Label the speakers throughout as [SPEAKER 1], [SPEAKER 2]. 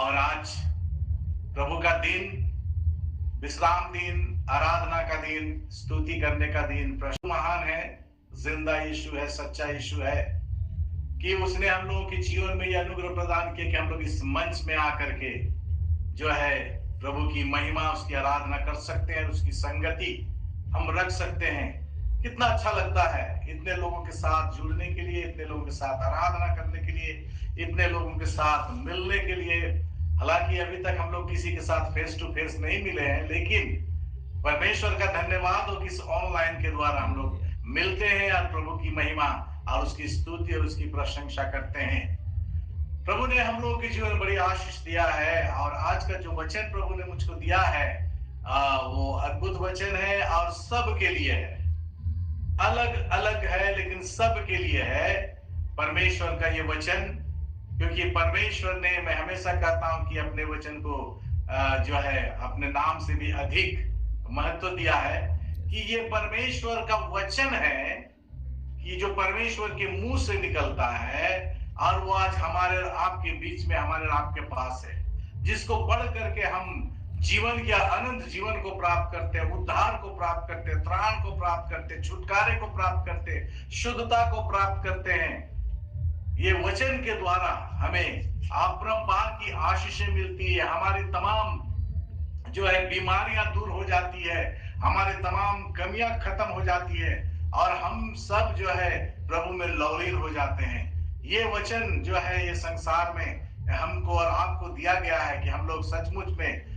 [SPEAKER 1] और आज प्रभु का दिन, विश्राम दिन, आराधना का दिन, स्तुति करने का दिन। प्रभु महान है, जिंदा यीशु है, सच्चा यीशु है कि उसने हम लोगों के जीवन में यह अनुग्रह प्रदान किया कि हम लोग इस मंच में आकर के जो है प्रभु की महिमा, उसकी आराधना कर सकते हैं, उसकी संगति हम रख सकते हैं। कितना अच्छा लगता है इतने लोगों के साथ जुड़ने के लिए, इतने लोगों के साथ आराधना करने के लिए, इतने लोगों के साथ मिलने के लिए। हालांकि अभी तक हम लोग किसी के साथ फेस टू फेस नहीं मिले हैं, लेकिन परमेश्वर का धन्यवाद हो कि इस ऑनलाइन के द्वारा हम लोग मिलते हैं और प्रभु की महिमा और उसकी स्तुति और उसकी प्रशंसा करते हैं। प्रभु ने हम लोगों के जीवन में बड़ी आशीष दिया है और आज का जो वचन प्रभु ने मुझको दिया है वो अद्भुत वचन है और सब के लिए है। अलग अलग है लेकिन सब के लिए है परमेश्वर का ये वचन, क्योंकि परमेश्वर ने, मैं हमेशा कहता हूं कि अपने वचन को जो है अपने नाम से भी अधिक महत्व दिया है कि ये परमेश्वर का वचन है कि जो परमेश्वर के मुंह से निकलता है और वो आज हमारे और आपके बीच में, हमारे और आपके पास है, जिसको पढ़ करके हम जीवन के अनंत जीवन को प्राप्त करते हैं, उद्धार को प्राप्त करते हैं, त्राण को प्राप्त करते हैं, छुटकारे को प्राप्त करते हैं, शुद्धता को प्राप्त करते हैं। ये वचन के द्वारा हमें अपरंपार की आशीषें मिलती है, हमारी तमाम जो है बीमारियां दूर हो जाती है, हमारे तमाम कमियां खत्म हो जाती है और हम सब जो है प्रभु में लवलीन हो जाते हैं। ये वचन जो है ये संसार में हमको और आपको दिया गया है कि हम लोग सचमुच में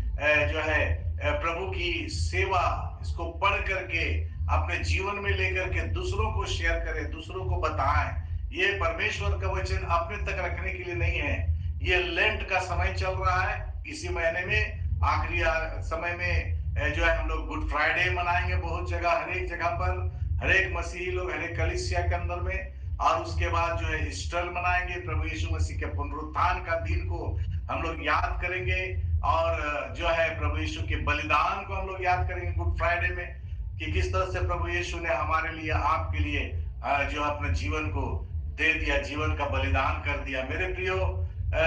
[SPEAKER 1] जो है प्रभु की सेवा, इसको पढ़ करके अपने जीवन में लेकर के दूसरों को शेयर करें, दूसरों को बताएं। ये परमेश्वर का वचन अपने तक रखने के लिए नहीं है। ये लेंट का समय चल रहा है, इसी महीने में आखिरी समय में जो है हम लोग गुड फ्राइडे मनाएंगे बहुत जगह, हर एक जगह पर, हर एक मसीही लोग, हर एक कलीसिया के अंदर में। और उसके बाद जो है ईस्टर मनाएंगे, प्रभु यीशु मसीह के पुनरुत्थान का दिन को हम लोग याद करेंगे और जो है प्रभु यीशु के बलिदान को हम लोग याद करेंगे गुड फ्राइडे में, कि किस तरह से प्रभु यीशु ने हमारे लिए, आपके लिए जो अपने जीवन को दे दिया, जीवन का बलिदान कर दिया। मेरे प्रियो,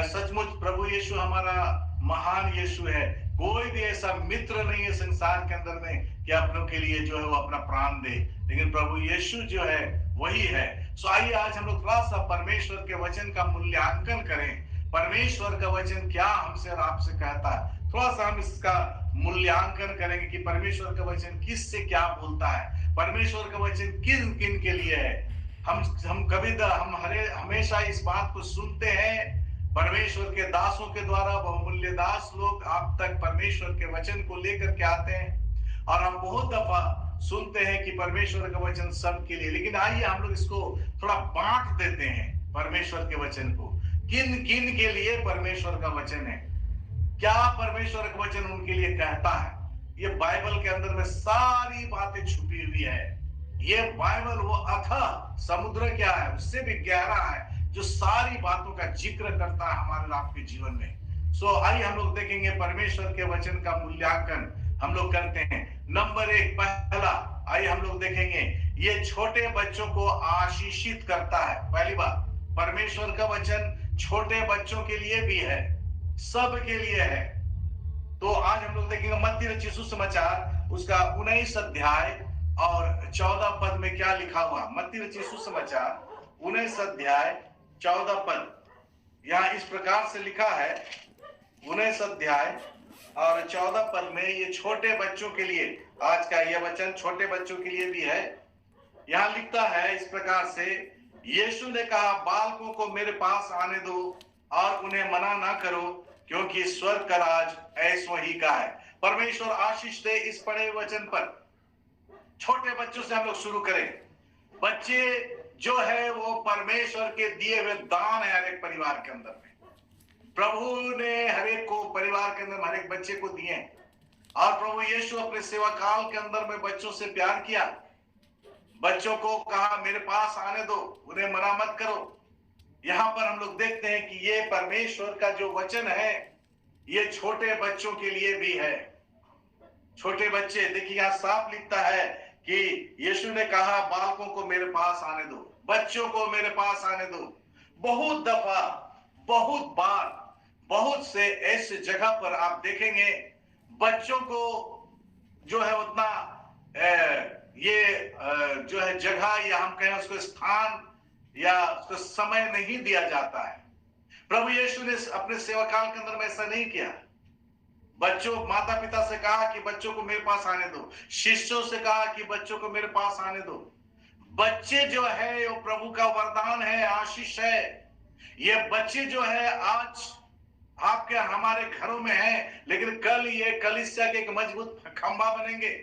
[SPEAKER 1] सचमुच प्रभु यीशु हमारा महान यीशु है। कोई भी ऐसा मित्र नहीं है संसार के अंदर में कि अपनों के लिए जो है वो अपना प्राण दे, लेकिन प्रभु यीशु जो है वही है। सो आइए आज हम लोग थोड़ा सा परमेश्वर के वचन का मूल्यांकन करें। परमेश्वर का वचन क्या हमसे और आपसे कहता है, थोड़ा सा हम इसका मूल्यांकन करेंगे कि परमेश्वर का वचन किससे क्या बोलता है, परमेश्वर का वचन किन किन के लिए है। हम हमेशा इस बात को सुनते हैं परमेश्वर के दासों के द्वारा, बहुमूल्य दास लोग आप तक परमेश्वर के वचन को लेकर के आते हैं और हम बहुत दफा सुनते हैं कि परमेश्वर का वचन सबके लिए। लेकिन आइए हम लोग इसको थोड़ा बांट देते हैं, परमेश्वर के वचन को किन किन के लिए परमेश्वर का वचन है, क्या परमेश्वर का वचन उनके लिए कहता है। ये बाइबल के अंदर में सारी बातें छुपी हुई है। ये बाइबल वो अथाह समुद्र क्या है, उससे भी गहरा है, जो सारी बातों का जिक्र करता है हमारे आपके जीवन में। सो आइए हम लोग देखेंगे परमेश्वर के वचन का मूल्यांकन हम लोग करते हैं। नंबर 1, पहला, आइए हम लोग देखेंगे, ये छोटे बच्चों को आशीषित करता है। पहली बात, परमेश्वर का वचन छोटे बच्चों के लिए भी है, सब के लिए है। तो आज हम लोग देखेंगे मत्ती रचित सुसमाचार उसका 19 अध्याय और 14 पद में क्या लिखा हुआ। मत्ती रचित सुसमाचार 19 अध्याय 14 पद, यहाँ इस प्रकार से लिखा है। 19 अध्याय और 14 पद में ये छोटे बच्चों के लिए, आज का यह वचन छोटे बच्चों के लिए भी है। यहाँ लिखता है इस प्रकार से, यीशु ने कहा, बालकों को मेरे पास आने दो और उन्हें मना ना करो, क्योंकि स्वर्ग का राज ऐसों ही का है। परमेश्वर आशीष दे इस पढ़े वचन पर। छोटे बच्चों से हम लोग शुरू करें। बच्चे जो है वो परमेश्वर के दिए हुए दान है हर एक परिवार के अंदर में। प्रभु ने हर एक को परिवार के अंदर हर एक बच्चे को दिए और प्रभु यीशु अपने सेवा काल के अंदर में बच्चों से प्यार किया, बच्चों को कहा मेरे पास आने दो, उन्हें मना मत करो। यहाँ पर हम लोग देखते हैं कि ये परमेश्वर का जो वचन है ये छोटे बच्चों के लिए भी है। छोटे बच्चे, देखिए यहाँ साफ लिखता है कि यीशु ने कहा बालकों को मेरे पास आने दो, बच्चों को मेरे पास आने दो। बहुत दफा, बहुत बार बहुत से ऐसे जगह पर आप देखेंगे बच्चों को जो है उतना जो है जगह या हम कहें उसको स्थान या उसको समय नहीं दिया जाता है। प्रभु यीशु ने अपने सेवा काल के अंदर में ऐसा नहीं किया। बच्चों, माता पिता से कहा कि बच्चों को मेरे पास आने दो, शिष्यों से कहा कि बच्चों को मेरे पास आने दो। बच्चे जो है वो प्रभु का वरदान है, आशीष है। ये बच्चे जो है आज आपके हमारे घरों में है, लेकिन कल ये कलीसिया के एक मजबूत खंभा बनेंगे।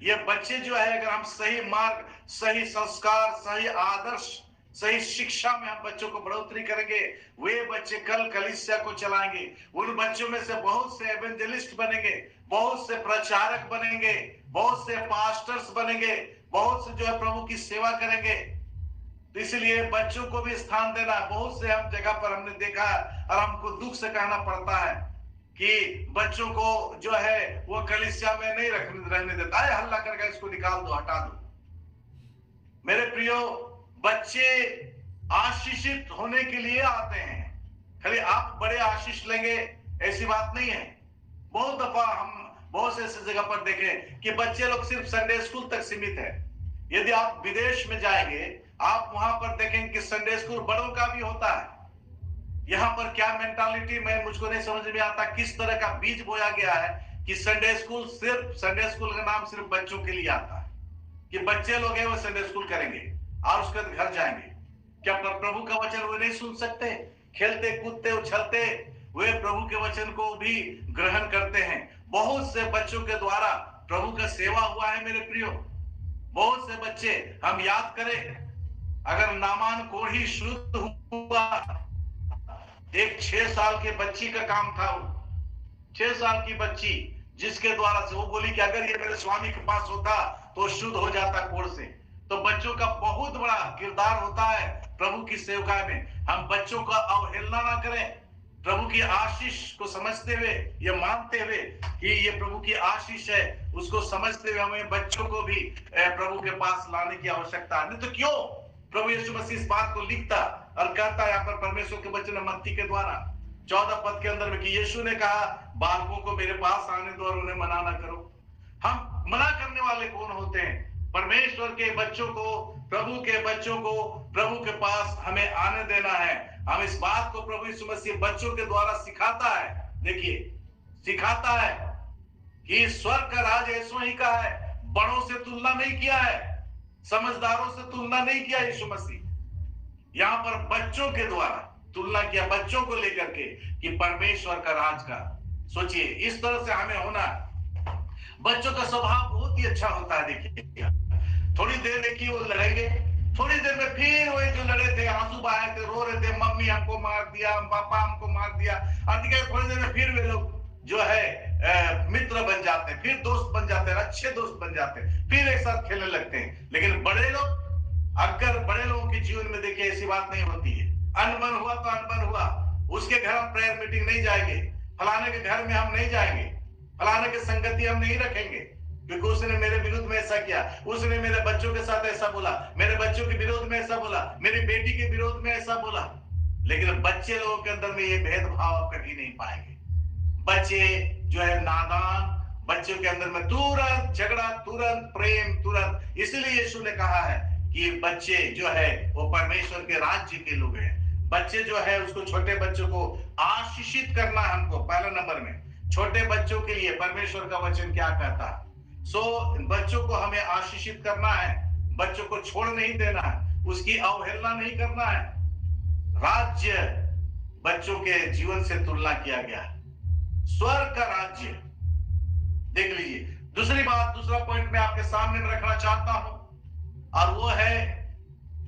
[SPEAKER 1] ये बच्चे जो है अगर हम सही मार्ग, सही संस्कार, सही आदर्श, सही शिक्षा में हम बच्चों को बढ़ोतरी करेंगे, वे बच्चे कल कलीसिया को चलाएंगे। उन बच्चों में से बहुत से एवेंजलिस्ट बनेंगे, बहुत से प्रचारक बनेंगे, बहुत से पास्टर्स बनेंगे, बहुत से जो है प्रभु की सेवा करेंगे। तो इसलिए बच्चों को भी स्थान देना। बहुत से हम जगह पर हमने देखा और हमको दुख से कहना पड़ता है कि बच्चों को जो है वो कलीसिया में नहीं रहने देता है, हल्ला करके इसको निकाल दो, हटा दो। मेरे प्रियो, बच्चे आशीषित होने के लिए आते हैं। खाली आप बड़े आशीष लेंगे ऐसी बात नहीं है। बहुत दफा हम बहुत से ऐसी जगह पर देखें कि बच्चे लोग सिर्फ संडे स्कूल तक सीमित है। यदि आप विदेश में जाएंगे, आप वहां पर देखेंगे कि संडे स्कूल बड़ों का भी होता है। यहाँ पर क्या मेंटालिटी में मुझको नहीं समझ में आता, किस तरह का बीज बोया गया है कि संडे स्कूल का नाम सिर्फ बच्चों के लिए आता है, कि बच्चे लोग हैं वो संडे स्कूल करेंगे और उसके बाद घर जाएंगे। क्या प्रभु का वचन वे नहीं सुन सकते? खेलते कूदते उछलते वे प्रभु के वचन को भी ग्रहण करते हैं। बहुत से बच्चों के द्वारा प्रभु का सेवा हुआ है मेरे प्रियो। बहुत से बच्चे हम याद करें, अगर नामान कोढ़ी शुद्ध हुआ, एक 6 साल के बच्ची का काम था। वो 6 साल की बच्ची जिसके द्वारा से वो बोली कि अगर ये मेरे स्वामी के पास होता तो शुद्ध हो जाता कोढ़ से। तो बच्चों का बहुत बड़ा किरदार होता है प्रभु की सेवका में। हम बच्चों का अवहेलना ना करें, प्रभु की आशीष को समझते हुए, ये मानते हुए कि ये प्रभु की आशीष है, उसको समझते हुए हमें बच्चों को भी प्रभु के पास लाने की आवश्यकता है। नहीं तो क्यों प्रभु यीशु मसीह इस बात को लिखता और कहता है यहाँ पर परमेश्वर के वचन मत्ती के द्वारा 14 पद के अंदर में कि यीशु ने कहा बालकों को मेरे पास आने दो और उन्हें मना ना करो। हम मना करने वाले कौन होते हैं? परमेश्वर के बच्चों को, प्रभु के बच्चों को प्रभु के पास हमें आने देना है। हम इस बात को प्रभु यीशु मसीह बच्चों के द्वारा सिखाता है। देखिए, सिखाता है कि स्वर्ग का राज ऐसो ही का है। बड़ों से तुलना नहीं किया है, समझदारों से तुलना नहीं किया यीशु मसीह। यहाँ पर बच्चों के द्वारा तुलना किया, बच्चों को लेकर के, कि परमेश्वर का राज का। सोचिए, इस तरह से हमें होना। बच्चों का स्वभाव बहुत ही अच्छा होता है। देखिए, थोड़ी देर देखिए वो लड़ेंगे, थोड़ी देर में फिर वही जो लड़े थे, आंसू बहाए थे, रो रहे थे, मम्मी हमको मार दिया, पापा हमको मार दिया। थोड़ी देर में फिर वे लोग जो है मित्र बन जाते हैं, फिर दोस्त बन जाते हैं, अच्छे दोस्त बन जाते हैं, फिर एक साथ खेलने लगते हैं। लेकिन बड़े लोग, अगर बड़े लोगों के जीवन में देखिए ऐसी बात नहीं होती है। अनबन हुआ तो अनबन हुआ, उसके घर हम प्रेयर मीटिंग नहीं जाएंगे, फलाने के घर में हम नहीं जाएंगे, फलाने की संगति हम नहीं रखेंगे, क्योंकि उसने मेरे विरुद्ध में ऐसा किया, उसने मेरे बच्चों के साथ ऐसा बोला, मेरे बच्चों के विरोध में ऐसा बोला, मेरी बेटी के विरोध में ऐसा बोला। लेकिन बच्चे लोगों के अंदर में ये भेदभाव आप कभी नहीं पाएंगे। बच्चे जो है नादान, बच्चों के अंदर में तुरंत झगड़ा, तुरंत प्रेम, तुरंत। इसलिए यीशु ने कहा है कि बच्चे जो है वो परमेश्वर के राज्य के लोग हैं। बच्चे जो है उसको, छोटे बच्चों को आशीषित करना है हमको। पहले नंबर में छोटे बच्चों के लिए परमेश्वर का वचन क्या कहता है? बच्चों को हमें आशीषित करना है, बच्चों को छोड़ नहीं देना है, उसकी अवहेलना नहीं करना है। राज्य बच्चों के जीवन से तुलना किया गया है, स्वर्ग का राज्य। देख लीजिए, दूसरी बात, दूसरा पॉइंट मैं आपके सामने में रखना चाहता हूं, और वो है,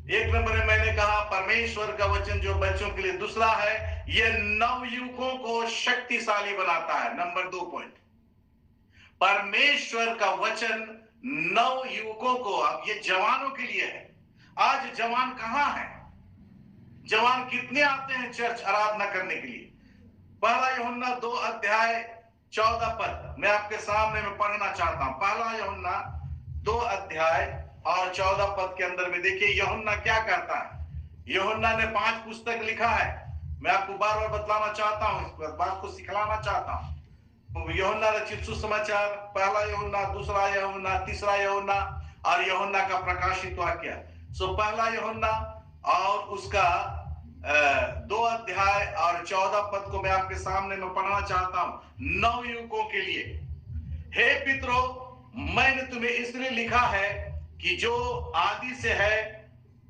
[SPEAKER 1] एक नंबर में मैंने कहा परमेश्वर का वचन जो बच्चों के लिए। दूसरा है, ये नवयुवकों को शक्तिशाली बनाता है। नंबर 2 पॉइंट, परमेश्वर का वचन नवयुवकों को, अब ये जवानों के लिए है। आज जवान कहां है? जवान कितने आते हैं चर्च आराधना करने के लिए? पहला यूहन्ना 2 अध्याय 14 पद मैं आपके सामने में पढ़ना चाहता हूं। पहला यूहन्ना 2 अध्याय और 14 पद के अंदर में देखिए यूहन्ना क्या कहता है। यूहन्ना ने 5 पुस्तक लिखा है, मैं आपको बार बार बतलाना चाहता हूं, इस बात को सिखलाना चाहता हूं। यूहन्ना रचित सुसमाचार, पहला यूहन्ना, दूसरा यूहन्ना, तीसरा यूहन्ना और यूहन्ना का प्रकाशित वाक्य। सो पहला यूहन्ना और उसका 2 अध्याय और 14 पद को मैं आपके सामने में पढ़ना चाहता हूं नवयुवकों के लिए। हे पितरों, मैंने तुम्हें इसलिए लिखा है कि जो आदि से है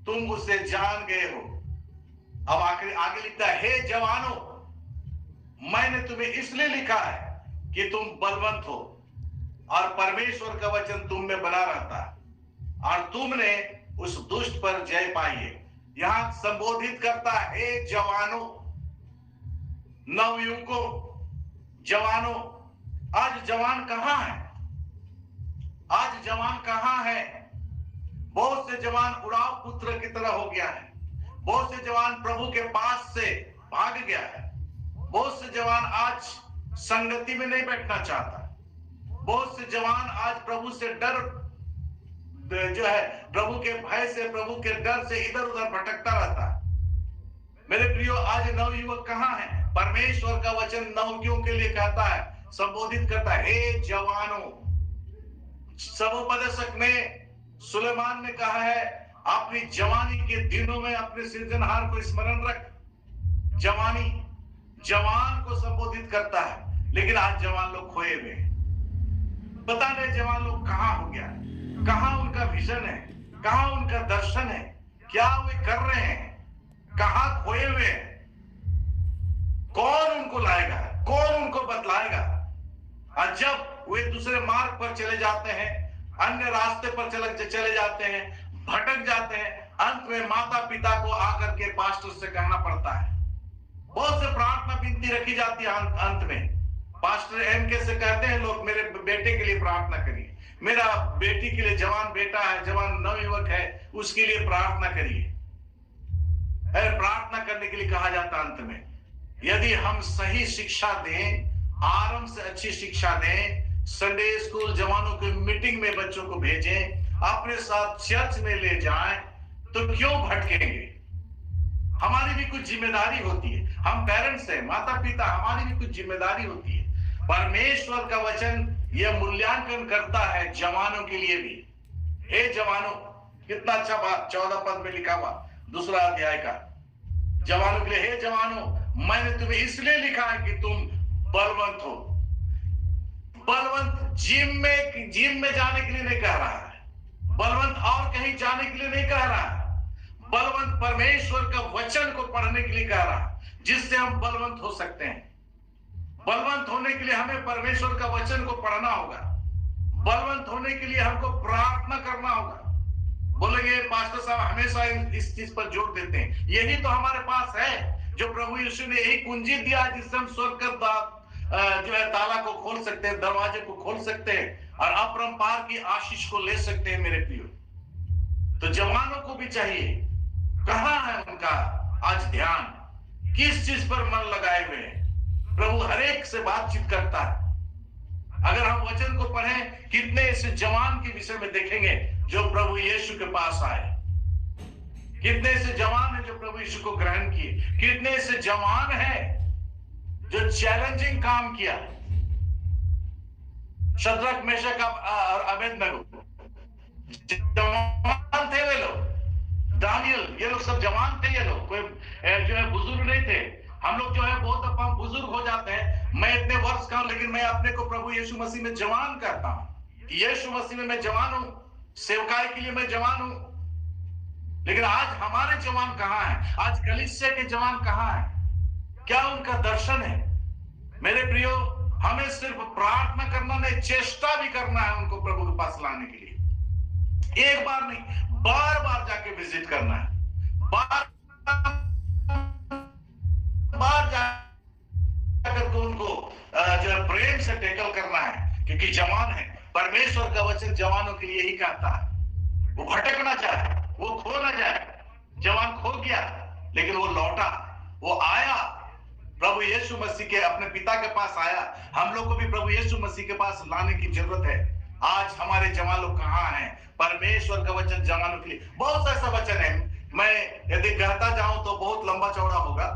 [SPEAKER 1] तुम उसे जान गए हो। अब आगे लिखता है, हे जवानों, मैंने तुम्हें इसलिए लिखा है कि तुम बलवंत हो और परमेश्वर का वचन तुम में बना रहता है और तुमने उस दुष्ट पर जय पाई है। यहां संबोधित करता है, हे जवानों, नवयुवकों, जवानों। आज जवान कहां है? आज जवान कहां है? बहुत से जवान उड़ाव पुत्र की तरह हो गया है। बहुत से जवान प्रभु के पास से भाग गया है। बहुत से जवान आज संगति में नहीं बैठना चाहता। बहुत से जवान आज प्रभु से डर जो है, प्रभु के भय से, प्रभु के डर से इधर उधर भटकता रहता है। मेरे प्रियो, आज नवयुवक कहां है? परमेश्वर का वचन नवयुवकों के लिए कहता है, संबोधित करता है, हे जवानों। सभोपदेशक में सुलेमान ने कहा है, अपनी जवानी के दिनों में अपने सृजनहार को स्मरण रख। जवानी जवान को संबोधित करता है, लेकिन आज जवान लोग खोए हुए हैं। पता नहीं जवान लोग कहां हो गया, कहां उनका विजन है, कहां उनका दर्शन है, क्या वे कर रहे हैं, कहां खोए हुए हैं। कौन उनको लाएगा, कौन उनको बतलाएगा? और जब वे दूसरे मार्ग पर चले जाते हैं, अन्य रास्ते पर चले जाते हैं, भटक जाते हैं, अंत में माता पिता को आकर के पास्टर से कहना पड़ता है। बहुत से प्रार्थना विनती रखी जाती है, अंत में पास्टर एमके से कहते हैं लोग, मेरे बेटे के लिए प्रार्थना करिए, मेरा बेटी के लिए, जवान बेटा है, जवान नवयुवक है, उसके लिए प्रार्थना करिए। प्रार्थना करने के लिए कहा जाता अंत में। यदि हम सही शिक्षा दें, आरंभ से अच्छी शिक्षा दें, संडे स्कूल जवानों की मीटिंग में बच्चों को भेजें, अपने साथ चर्च में ले जाएं, तो क्यों भटकेंगे? हमारी भी कुछ जिम्मेदारी होती है। हम पेरेंट्स हैं, माता पिता, हमारी भी कुछ जिम्मेदारी होती है। परमेश्वर का वचन यह मूल्यांकन करता है जवानों के लिए भी। हे जवानों, कितना अच्छा बात 14 पद में लिखा हुआ, दूसरा अध्याय का, जवानों के लिए, हे जवानों, मैंने तुम्हें इसलिए लिखा है कि तुम बलवंत हो। बलवंत जिम में जाने के लिए नहीं कह रहा है, बलवंत और कहीं जाने के लिए नहीं कह रहा है, बलवंत परमेश्वर का वचन को पढ़ने के लिए कह रहा है, जिससे हम बलवंत हो सकते हैं। बलवंत होने के लिए हमें परमेश्वर का वचन को पढ़ना होगा। बलवंत होने के लिए हमको प्रार्थना करना होगा। बोलेंगे पास्टर साहब हमेशा इस चीज पर जोर देते हैं, यही तो हमारे पास है, जो प्रभु यीशु ने यही कुंजी दिया जिससे हम स्वर्ग का जो है ताला को खोल सकते हैं, दरवाजे को खोल सकते हैं और अपरंपार की आशीष को ले सकते हैं। मेरे प्रियो, तो जवानों को भी चाहिए, कहां है उनका आज ध्यान, किस चीज पर मन लगाए हुए हैं? प्रभु हर एक से बातचीत करता है। अगर हम वचन को पढ़ें, कितने ऐसे जवान के विषय में देखेंगे जो प्रभु यीशु के पास आए, कितने ऐसे जवान हैं जो प्रभु यीशु को ग्रहण किए, कितने ऐसे जवान हैं जो चैलेंजिंग काम किया। शद्रक, मेशक और अबेदनगो जवान थे वे लोग, दानियल, ये लोग सब जवान थे। ये लोग कोई जो है बुजुर्ग नहीं थे। हम लोग जो है बहुत दफा बुजुर्ग हो जाते हैं। मैं इतने वर्ष का हूं, लेकिन मैं अपने को प्रभु यीशु मसीह में जवान करता हूं। यीशु मसीह में मैं जवान हूं, सेवकाई के लिए मैं जवान हूं। लेकिन आज हमारे जवान कहां हैं? आज कलीसिया के जवान कहां हैं? क्या उनका दर्शन है? मेरे प्रियो, हमें सिर्फ प्रार्थना करना नहीं, चेष्टा भी करना है उनको प्रभु के पास लाने के लिए। एक बार नहीं, बार बार जाके विजिट करना है, बार जाकर उनको जो है प्रेम से टेकल करना है, क्योंकि जवान है। परमेश्वर का वचन जवानों के लिए ही कहता है, वो भटक ना जाए, वो खो ना जाए। जवान खो गया, लेकिन वो लौटा, वो आया, प्रभु यीशु मसीह के अपने पिता के पास आया। हम लोग को भी प्रभु यीशु मसीह के पास लाने की जरूरत है। आज हमारे जवान लोग कहां हैं? परमेश्वर का वचन जवानों के लिए, बहुत ऐसा वचन है, मैं यदि कहता जाऊं तो बहुत लंबा चौड़ा होगा,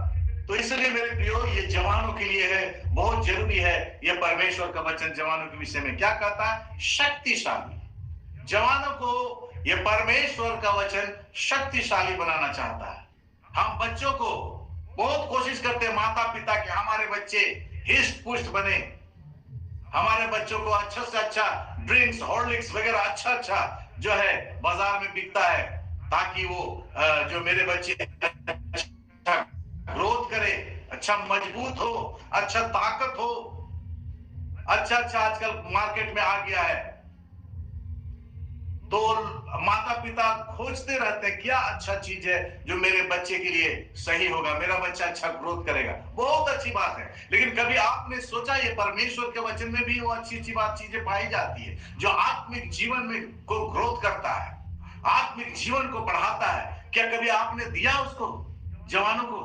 [SPEAKER 1] तो इसलिए मेरे प्रियो, ये जवानों के लिए है, बहुत जरूरी है। ये परमेश्वर का वचन जवानों के विषय में क्या कहता है? शक्तिशाली। जवानों को ये परमेश्वर का वचन शक्तिशाली बनाना चाहता है। हम बच्चों को बहुत कोशिश करते हैं, माता पिता, कि हमारे बच्चे हिस्ट पुष्ट बने, हमारे बच्चों को अच्छा से अच्छा ड्रिंक्स, हॉर्लिक्स वगैरह अच्छा जो है बाजार में बिकता है, ताकि वो जो मेरे बच्चे अच्छा ग्रोथ करे, अच्छा मजबूत हो, अच्छा ताकत हो, अच्छा आजकल मार्केट में आ गया है। तो माता पिता खोजते रहते हैं क्या अच्छा चीज है जो मेरे बच्चे के लिए सही होगा, मेरा बच्चा अच्छा ग्रोथ करेगा। बहुत अच्छी बात है, लेकिन कभी आपने सोचा ये परमेश्वर के वचन में भी वो अच्छी बात चीजें पाई जाती है जो आत्मिक जीवन में को ग्रोथ करता है, आत्मिक जीवन को बढ़ाता है? क्या कभी आपने दिया उसको? जवानों को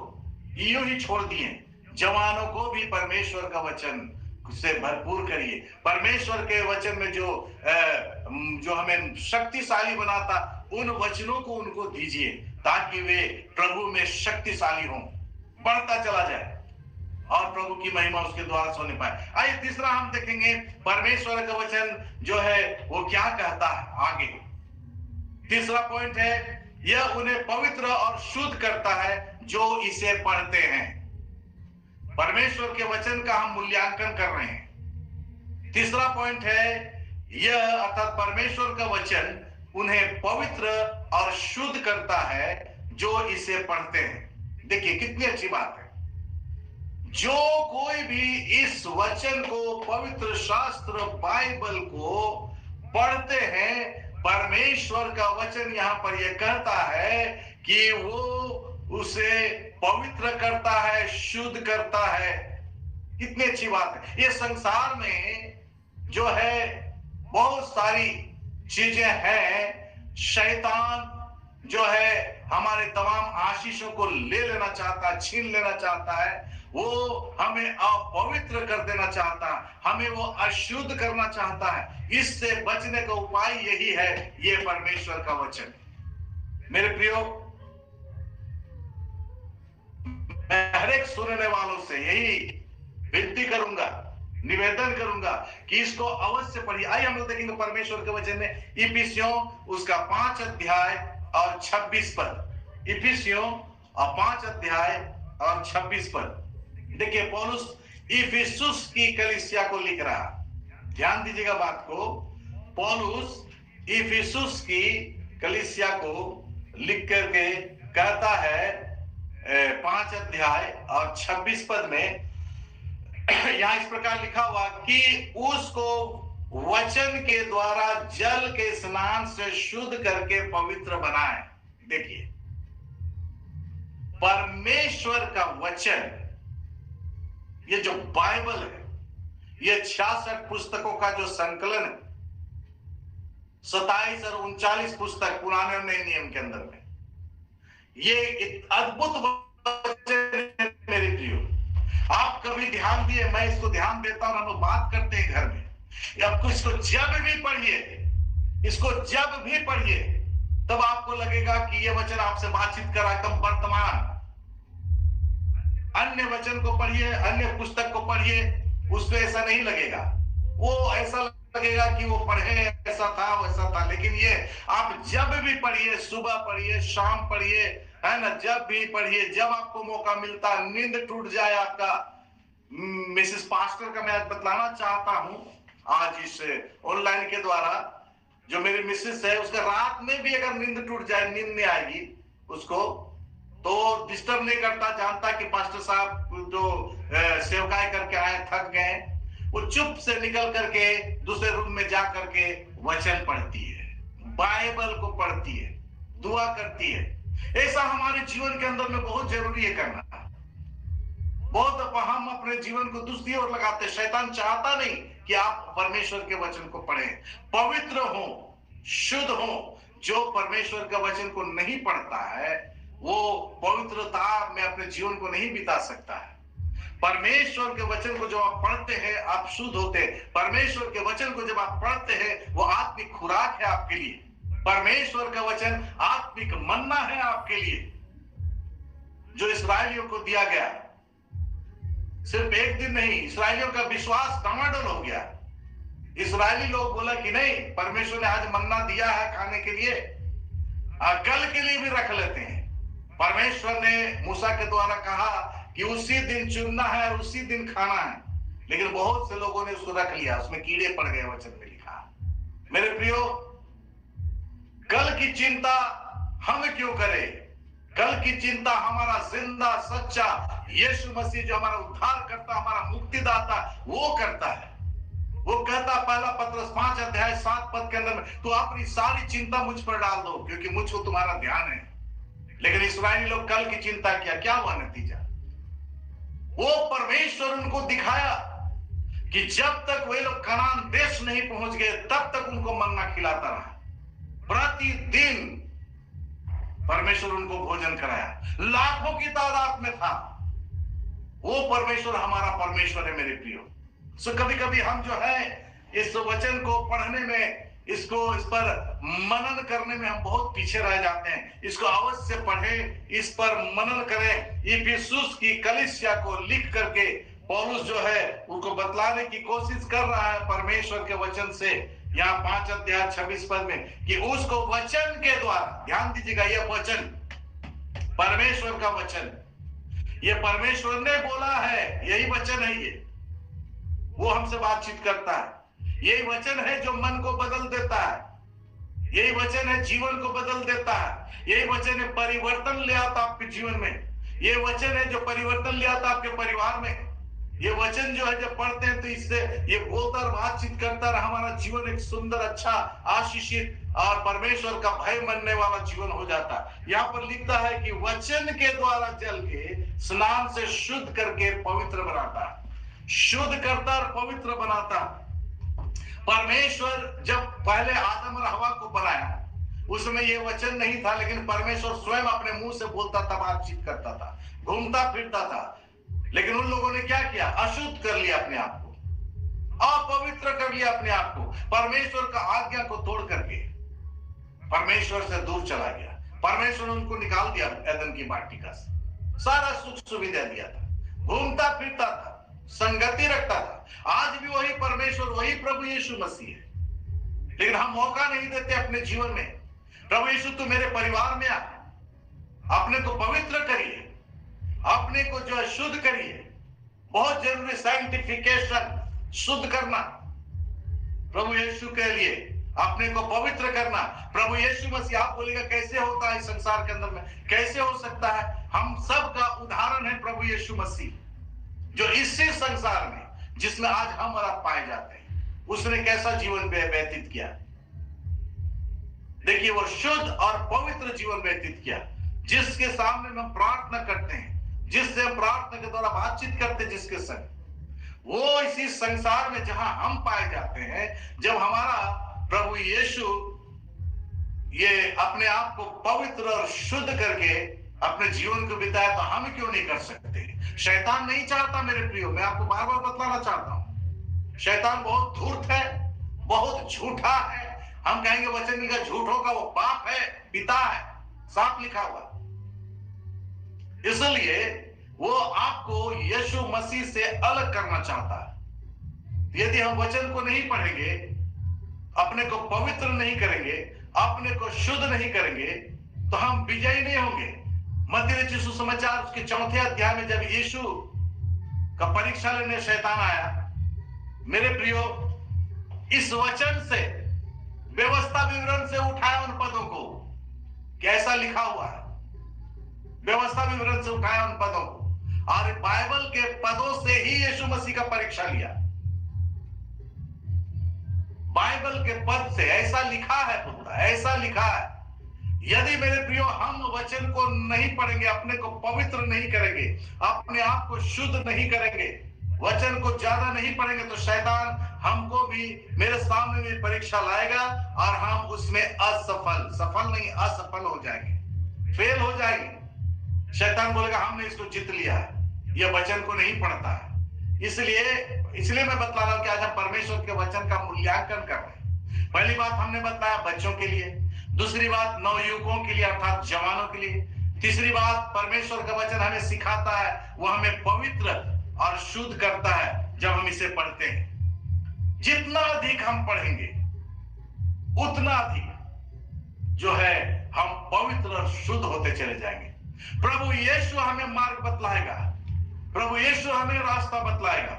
[SPEAKER 1] यूं ही छोड़ दिए? जवानों को भी परमेश्वर का वचन से भरपूर करिए। परमेश्वर के वचन में जो हमें शक्तिशाली बनाता, उन वचनों को उनको दीजिए, ताकि वे प्रभु में शक्तिशाली हों, बढ़ता चला जाए और प्रभु की महिमा उसके द्वारा होने पाए। आइए तीसरा हम देखेंगे, परमेश्वर का वचन जो है वो क्या कहता है आगे। तीसरा पॉइंट है, यह उन्हें पवित्र और शुद्ध करता है जो इसे पढ़ते हैं। परमेश्वर के वचन का हम मूल्यांकन कर रहे हैं। तीसरा पॉइंट है, यह अर्थात परमेश्वर का वचन उन्हें पवित्र और शुद्ध करता है जो इसे पढ़ते हैं। देखिए कितनी अच्छी बात है। जो कोई भी इस वचन को, पवित्र शास्त्र बाइबल को पढ़ते हैं, परमेश्वर का वचन यहां पर यह कहता है कि वो उसे पवित्र करता है, शुद्ध करता है। कितनी अच्छी बात है। ये संसार में जो है बहुत सारी चीजें हैं, शैतान जो है हमारे तमाम आशीषों को ले लेना चाहता है, छीन लेना चाहता है, वो हमें अपवित्र कर देना चाहता है, हमें वो अशुद्ध करना चाहता है। इससे बचने का उपाय यही है, ये परमेश्वर का वचन। मेरे प्रियो, मैं हर एक सुनने वालों से यही विनती करूंगा, निवेदन करूंगा कि इसको अवश्य पढ़िए। आइए हम लोग देखेंगे परमेश्वर के वचन में इफिसियों उसका 5 अध्याय और 26 पद। इफिसियों 5 अध्याय और 26 पद। देखिए पौलुस इफिसुस की कलीसिया को लिख रहा, ध्यान दीजिएगा बात को। पौलुस इफिसुस की कलीसिया को लिख करके कहता है 5 अध्याय और 26 पद में, यहां इस प्रकार लिखा हुआ कि उसको वचन के द्वारा जल के स्नान से शुद्ध करके पवित्र बनाए। देखिए परमेश्वर का वचन, ये जो बाइबल है, ये 66 पुस्तकों का जो संकलन है, 27 और 39 पुस्तक पुराने और नए नियम के अंदर में, ये अद्भुत वचन है मेरे प्रियो। आप कभी ध्यान दिए, मैं इसको ध्यान देता हूं, हम लोग बात करते हैं घर में, आपको इसको जब भी पढ़िए, इसको जब भी पढ़िए, तब आपको लगेगा कि ये वचन आपसे बातचीत कर रहा है, एकदम वर्तमान। अन्य वचन को पढ़िए, अन्य पुस्तक को पढ़िए, उसमें ऐसा नहीं लगेगा। वो ऐसा लगेगा कि वो पढ़े, ऐसा था वैसा था। लेकिन ये आप जब भी पढ़िए, सुबह पढ़िए, शाम पढ़िए, है ना, जब भी पढ़िए, जब आपको मौका मिलता, नींद टूट जाए आपका। मिसेस पास्टर का मैं आज बतलाना चाहता हूं, आज इस ऑनलाइन के द्वारा, जो मेरी मिसेस है, उसका रात में भी अगर नींद टूट जाए, नींद नहीं आएगी उसको, तो डिस्टर्ब नहीं करता, जानता कि पास्टर साहब जो सेवकाई करके आए, थक गए, वो चुप से निकल करके दूसरे रूम में जा करके वचन पढ़ती है, बाइबल को पढ़ती है, दुआ करती है। ऐसा हमारे जीवन के अंदर में बहुत जरूरी है करना। बहुत हम अपने जीवन को दूसरी ओर लगाते, शैतान चाहता नहीं कि आप परमेश्वर के वचन को पढ़ें, पवित्र हो, शुद्ध हो। जो परमेश्वर का वचन को नहीं पढ़ता है, वो पवित्रता में अपने जीवन को नहीं बिता सकता है। परमेश्वर के वचन को जब आप पढ़ते हैं, आप शुद्ध होते हैं। परमेश्वर के वचन को जब आप पढ़ते हैं, वो आत्मिक खुराक है आपके लिए। परमेश्वर का वचन आत्मिक मन्ना है आपके लिए, जो इस्राएलियों को दिया गया। सिर्फ एक दिन नहीं, इस्राएलियों का विश्वास डामाडोल हो गया। इस्राएली लोग बोला कि नहीं, परमेश्वर ने आज मन्ना दिया है खाने के लिए, कल के लिए भी रख लेते हैं। परमेश्वर ने मूसा के द्वारा कहा कि उसी दिन चुनना है और उसी दिन खाना है, लेकिन बहुत से लोगों ने उसको रख लिया, उसमें कीड़े पड़ गए, वचन में लिखा। मेरे प्रियो, कल की चिंता हम क्यों करें? कल की चिंता हमारा जिंदा सच्चा यीशु मसीह, जो हमारा उद्धार करता, हमारा मुक्तिदाता, वो करता है। वो कहता, पहला पत्रस 5 अध्याय 7 पद के अंदर में, तो अपनी सारी चिंता मुझ पर डाल दो क्योंकि मुझ को तुम्हारा ध्यान है। लेकिन इस्राएली लोग कल की चिंता किया, क्या हुआ नतीजा? वो परमेश्वर उनको दिखाया कि जब तक वे लोग कनान देश नहीं पहुंच गए तब तक उनको मन्ना खिलाता रहा। प्रतिदिन परमेश्वर उनको भोजन कराया, लाखों की तादाद में था। वो परमेश्वर हमारा परमेश्वर है मेरे प्रियो। सो कभी कभी हम जो है इस वचन को पढ़ने में, इस पर मनन करने में हम बहुत पीछे रह जाते हैं। इसको अवश्य पढ़ें, इस पर मनन करें। इफिसुस की कलीसिया को लिख करके पौलुस जो है उनको बतलाने की कोशिश कर रहा है परमेश्वर के वचन से, यहाँ 5 अध्याय 26 पद में, कि उसको वचन के द्वारा, ध्यान दीजिएगा, यह वचन परमेश्वर का वचन, ये परमेश्वर ने बोला है, यही वचन है, ये वो हमसे बातचीत करता है। यही वचन है जो मन को बदल देता है, यही वचन है जीवन को बदल देता है, यही वचन है परिवर्तन ले आता आपके जीवन में, ये वचन है जो परिवर्तन ले आता आपके परिवार में। ये वचन जो है जब पढ़ते हैं तो इससे ये बोलता और बातचीत करता रहा, हमारा जीवन एक सुंदर, अच्छा, आशीषित और परमेश्वर का भय मानने वाला जीवन हो जाता। यहाँ पर लिखता है कि वचन के द्वारा जल के स्नान से शुद्ध करके पवित्र बनाता, शुद्ध करता और पवित्र बनाता। परमेश्वर जब पहले आदम और हवा को बनाया, उसमें ये वचन नहीं था, लेकिन परमेश्वर स्वयं अपने मुंह से बोलता था, बातचीत करता था, घूमता फिरता था। लेकिन उन लोगों ने क्या किया? अशुद्ध कर लिया अपने आप को, अपवित्र कर लिया अपने आप को, परमेश्वर का आज्ञा को तोड़ करके परमेश्वर से दूर चला गया। परमेश्वर उनको निकाल दिया एदन की वाटिका से, सारा सुख सुविधा दिया था, घूमता फिरता था, संगति रखता था। आज भी वही परमेश्वर, वही प्रभु यीशु मसीह है, लेकिन हम मौका नहीं देते अपने जीवन में। प्रभु यीशु तू मेरे परिवार में आ, अपने को पवित्र करिए, अपने को जो है शुद्ध करिए। बहुत जरूरी, साइंटिफिकेशन, शुद्ध करना प्रभु यीशु के लिए, अपने को पवित्र करना। प्रभु यीशु मसीह, आप बोलेगा कैसे होता है इस संसार के अंदर में, कैसे हो सकता है? हम सब का उदाहरण है प्रभु यीशु मसीह, जो इसी संसार में जिसमें आज हम और आप पाए जाते हैं, उसने कैसा जीवन व्यतीत किया। देखिए, वो शुद्ध और पवित्र जीवन व्यतीत किया, जिसके सामने हम प्रार्थना करते हैं, जिससे हम प्रार्थना के द्वारा बातचीत करते हैं, जिसके संग, वो इसी संसार में जहां हम पाए जाते हैं। जब हमारा प्रभु यीशु ये अपने आप को पवित्र और शुद्ध करके अपने जीवन को बिताया, तो हम क्यों नहीं कर सकते? शैतान नहीं चाहता मेरे प्रियो, मैं आपको बार बार बतलाना चाहता हूं, शैतान बहुत धूर्त है, बहुत झूठा है। हम कहेंगे वचन का झूठ होगा, वो पाप है, पिता है, साफ लिखा हुआ। इसलिए वो आपको यीशु मसीह से अलग करना चाहता है। यदि हम वचन को नहीं पढ़ेंगे, अपने को पवित्र नहीं करेंगे, अपने को शुद्ध नहीं करेंगे, तो हम विजयी नहीं होंगे। मत्ती रचित सुसमाचार उसके 4 अध्याय में जब यीशु का परीक्षा लेने शैतान आया, मेरे प्रियो, इस वचन से, व्यवस्था विवरण से उठाया उन पदों को, कैसा लिखा हुआ है, व्यवस्था विवरण से उठाया उन पदों को, और बाइबल के पदों से ही यीशु मसीह का परीक्षा लिया। बाइबल के पद से ऐसा लिखा है, पुत्र, ऐसा लिखा है। यदि मेरे प्रियो हम वचन को नहीं पढ़ेंगे, अपने को पवित्र नहीं करेंगे, अपने आप को शुद्ध नहीं करेंगे, वचन को ज्यादा नहीं पढ़ेंगे, तो शैतान हमको भी, मेरे सामने भी परीक्षा लाएगा और हम उसमें असफल, सफल नहीं, असफल हो जाएंगे, फेल हो जाएंगे। शैतान बोलेगा हमने इसको जीत लिया है, यह वचन को नहीं पढ़ता है। इसलिए मैं बतला रहा हूं कि आज हम परमेश्वर के वचन का मूल्यांकन कर रहे हैं। पहली बात हमने बताया बच्चों के लिए, दूसरी बात नवयुवकों के लिए अर्थात जवानों के लिए, तीसरी बात परमेश्वर का वचन हमें सिखाता है, वो हमें पवित्र और शुद्ध करता है जब हम इसे पढ़ते हैं। जितना अधिक हम पढ़ेंगे उतना अधिक जो है हम पवित्र और शुद्ध होते चले जाएंगे। प्रभु यीशु हमें मार्ग बतलाएगा, प्रभु यीशु हमें रास्ता बतलाएगा।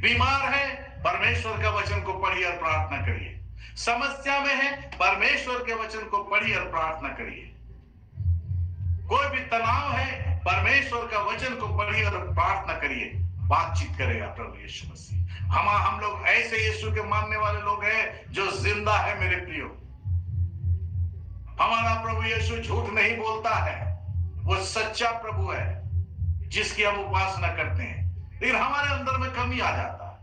[SPEAKER 1] बीमार है, परमेश्वर का वचन को पढ़िए और प्रार्थना करिए। समस्या में है, परमेश्वर के वचन को पढ़िए और प्रार्थना करिए। कोई भी तनाव है, परमेश्वर का वचन को पढ़िए और प्रार्थना करिए। बातचीत करेगा प्रभु यीशु मसीह। हम लोग ऐसे यीशु के मानने वाले लोग हैं जो जिंदा है। मेरे प्रियो, हमारा प्रभु यीशु झूठ नहीं बोलता है, वो सच्चा प्रभु है जिसकी हम उपासना करते हैं। लेकिन हमारे अंदर में कमी आ जाता है,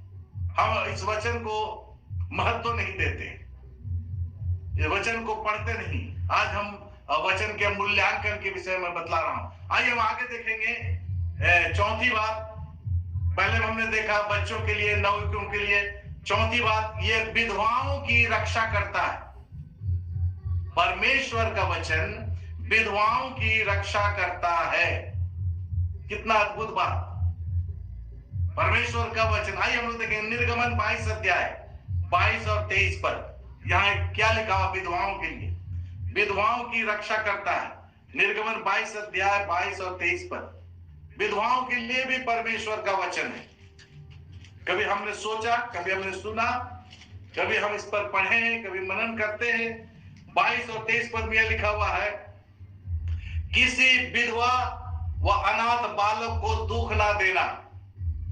[SPEAKER 1] हम इस वचन को महत्व नहीं देते, इस वचन को पढ़ते नहीं। आज हम वचन के मूल्यांकन के विषय में बतला रहा हूं। आइए हम आगे देखेंगे। चौथी बात, पहले हमने देखा बच्चों के लिए, नवयुवकों के लिए। चौथी बात, ये विधवाओं की रक्षा करता है। परमेश्वर का वचन विधवाओं की रक्षा करता है। कितना अद्भुत बात, परमेश्वर का वचन। आइए हम लोग देखेंगे निर्गमन 22 अध्याय 22 और 23 पर। यहाँ क्या लिखा हुआ? विधवाओं के लिए, विधवाओं की रक्षा करता है। निर्गमन 22 अध्याय 22 और 23 पर। विधवाओं के लिए भी परमेश्वर का वचन है। कभी हमने सोचा, कभी हमने सुना, कभी हम इस पर पढ़े, कभी मनन करते हैं। 22 और 23 पद में लिखा हुआ है, किसी विधवा व अनाथ बालक को दुख ना देना।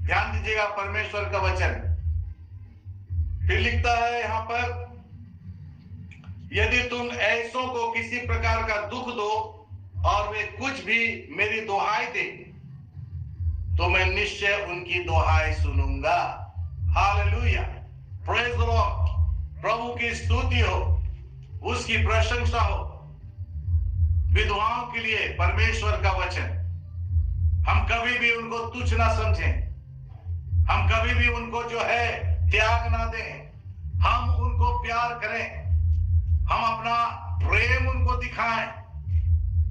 [SPEAKER 1] ध्यान दीजिएगा, परमेश्वर का वचन। फिर लिखता है यहां पर, यदि तुम ऐसों को किसी प्रकार का दुख दो और वे कुछ भी मेरी दुहाई दे, तो मैं निश्चय उनकी दुहाई सुनूंगा। Hallelujah, praise the Lord. प्रभु की स्तुति हो, उसकी प्रशंसा हो। विधवाओं के लिए परमेश्वर का वचन। हम कभी भी उनको तुच्छ ना समझें, हम कभी भी उनको जो है त्याग ना दें, हम उनको प्यार करें, हम अपना प्रेम उनको दिखाएं,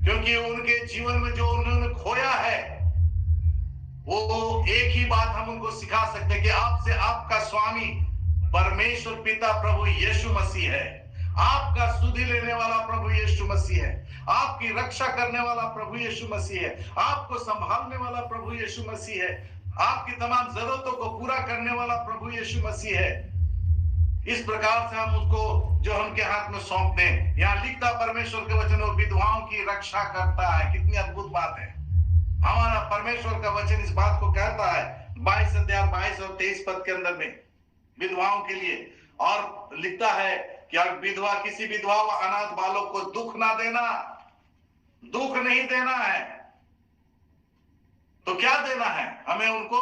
[SPEAKER 1] क्योंकि उनके जीवन में जो उन्होंने खोया है, वो एक ही बात हम उनको सिखा सकते हैं कि आपसे आपका स्वामी परमेश्वर पिता प्रभु यीशु मसीह है। आपका सुधि लेने वाला प्रभु यीशु मसीह है। आपकी रक्षा करने वाला प्रभु यीशु मसीह है। आपको संभालने वाला प्रभु यीशु मसीह है। आपकी तमाम जरूरतों को पूरा करने वाला प्रभु यीशु मसीह है। इस प्रकार से हम उसको जो उनके हाथ में सौंप दें। यहाँ लिखता परमेश्वर के वचन, वो विधवाओं की रक्षा करता है। कितनी अद्भुत बात है। हमारा परमेश्वर का वचन इस बात को कहता है 22 अध्याय 22 और 23 पद के अंदर में, विधवाओं के लिए। और लिखता है कि विधवा, किसी विधवा व अनाथ बालक को दुख ना देना। दुख नहीं देना है, तो क्या देना है हमें? उनको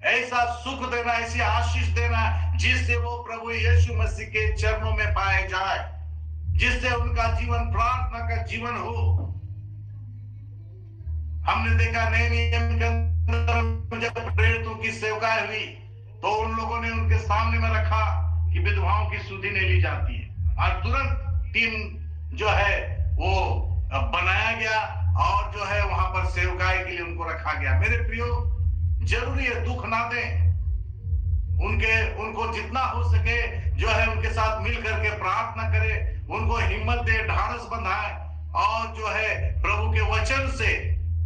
[SPEAKER 1] ऐसा सुख देना, ऐसी आशीष देना जिससे वो प्रभु यीशु मसीह के चरणों में पाए जाए, जिससे उनका जीवन प्रार्थना का जीवन हो। हमने देखा नए नियम के अंदर जब प्रेरितों की सेवकाई हुई, तो उन लोगों ने उनके सामने में रखा कि विधवाओं की सुधि नहीं ली जाती है, और तुरंत टीम जो है वो बनाया गया और जो है वहां पर सेवकाई के लिए उनको रखा गया। मेरे प्रियो, जरूरी है दुख ना दें, उनको जितना हो सके जो है उनके साथ मिल करके प्रार्थना करें, उनको हिम्मत दे, ढाढ़स बंधाए, और जो है प्रभु के वचन से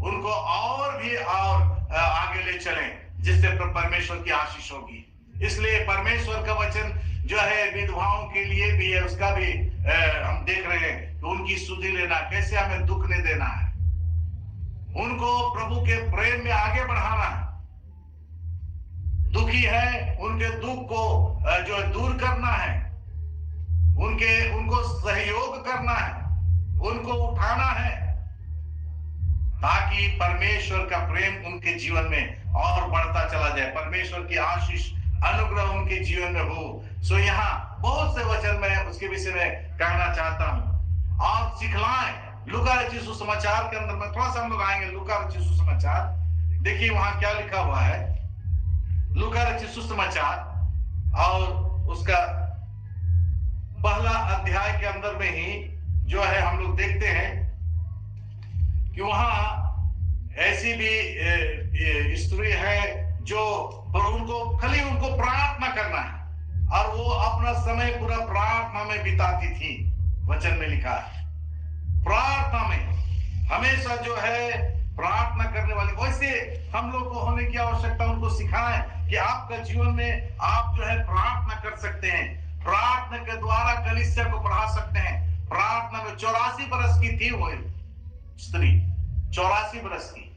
[SPEAKER 1] उनको और भी और आगे ले चलें, जिससे परमेश्वर की आशीष होगी। इसलिए परमेश्वर का वचन जो है विधवाओं के लिए भी है। उसका भी हम देख रहे हैं कि उनकी सुधि लेना, कैसे हमें दुख नहीं देना है, उनको प्रभु के प्रेम में आगे बढ़ाना है। दुखी है, उनके दुख को जो है दूर करना है, उनको सहयोग करना है, उनको उठाना है, ताकि परमेश्वर का प्रेम उनके जीवन में और बढ़ता चला जाए, परमेश्वर की आशीष अनुग्रह उनके जीवन में हो। सो यहाँ बहुत से वचन मैं उसके विषय में कहना चाहता हूं और सिखलाएं। लूका रचित सुसमाचार के अंदर में थोड़ा सा हम लोग आएंगे। लूका रचित सुसमाचार, देखिए वहां क्या लिखा हुआ है। लूका रचित सुसमाचार और उसका पहला अध्याय के अंदर में ही जो है हम लोग देखते हैं कि वहां ऐसी भी स्त्री है जो पर उनको खाली उनको प्रार्थना करना है और वो अपना समय पूरा प्रार्थना में बिताती थी। वचन में लिखा है प्रार्थना में हमेशा जो है प्रार्थना करने वाली। वैसे हम लोग को होने की आवश्यकता, उनको सिखाएं कि आपका जीवन में आप जो है प्रार्थना कर सकते हैं, प्रार्थना के द्वारा कलीसिया को बढ़ा सकते हैं। प्रार्थना में 84 बरस की थी वो स्त्री, 84 बरस की,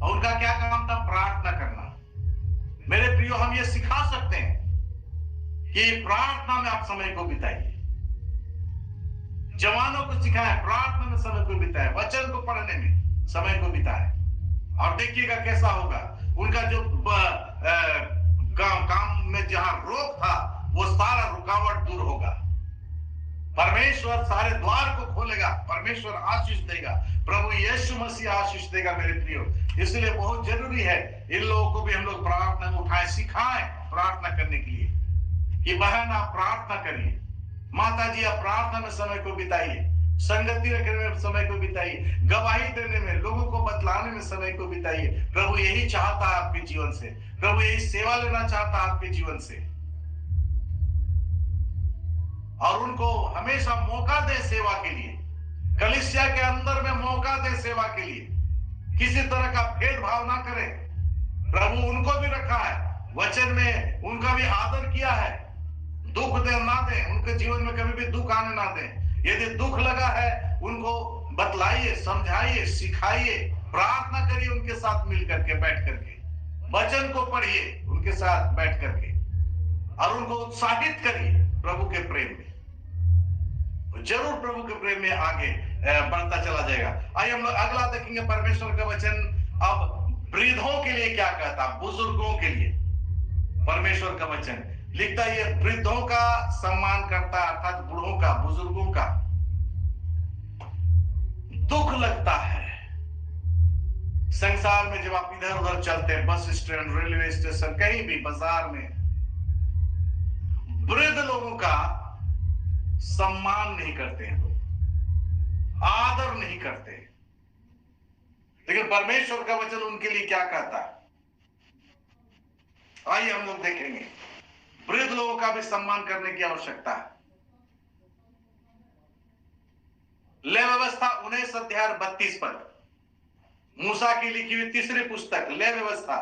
[SPEAKER 1] और उनका क्या काम था? प्रार्थना करना। मेरे प्रियो, हम ये सिखा सकते हैं कि प्रार्थना में आप समय को बिताइए। जवानों को सिखाएं प्रार्थना में समय को बिताए, वचन को पढ़ने में समय को बिताए, और देखिएगा कैसा होगा। उनका जो काम में जहां रोक था वो सारा रुकावट दूर होगा। परमेश्वर सारे द्वार को खोलेगा, परमेश्वर आशीष देगा, प्रभु यीशु मसीह आशीष देगा मेरे प्रियो। इसलिए बहुत जरूरी है इन लोगों को भी हम लोग प्रार्थना में उठाएं, सिखाएं प्रार्थना करने के लिए कि बहन आप प्रार्थना करिए, माता जी आप प्रार्थना में समय को बिताइए, संगति रखने में समय को बिताइए, गवाही देने में, लोगों को बतलाने में समय को बिताइए। प्रभु यही चाहता है आपके जीवन से, प्रभु यही सेवा लेना चाहता है आपके जीवन से, और उनको हमेशा मौका दे सेवा के लिए, कलीसिया के अंदर में मौका दे सेवा के लिए, किसी तरह का भेदभाव ना करे। प्रभु उनको भी रखा है, वचन में उनका भी आदर किया है, दुख दे ना दे, उनके जीवन में कभी भी दुख आने ना दे। यदि दुख लगा है उनको बतलाइए, समझाइए, सिखाइए, प्रार्थना करिए उनके साथ मिल करके, बैठ करके, वचन को पढ़िए उनके साथ बैठ करके, और उनको उत्साहित करिए प्रभु के प्रेम में। जरूर प्रभु के प्रेम में आगे बढ़ता चला जाएगा। आइए हम लोग अगला देखेंगे परमेश्वर का वचन अब वृद्धों के लिए क्या कहता, बुजुर्गों के लिए। परमेश्वर का वचन लिखता है ये वृद्धों का सम्मान करता, अर्थात बूढ़ों का, बुजुर्गों का। दुख लगता है संसार में जब आप इधर उधर चलते हैं, बस स्टैंड, रेलवे स्टेशन, कहीं भी बाजार में, वृद्ध लोगों का सम्मान नहीं करते हैं लोग, आदर नहीं करते। लेकिन परमेश्वर का वचन उनके लिए क्या कहता है, आइए हम लोग देखेंगे। वृद्ध लोगों का भी सम्मान करने की आवश्यकता है। ले व्यवस्था 19 अध्याय 32 पद, मूसा की लिखी हुई तीसरी पुस्तक ले व्यवस्था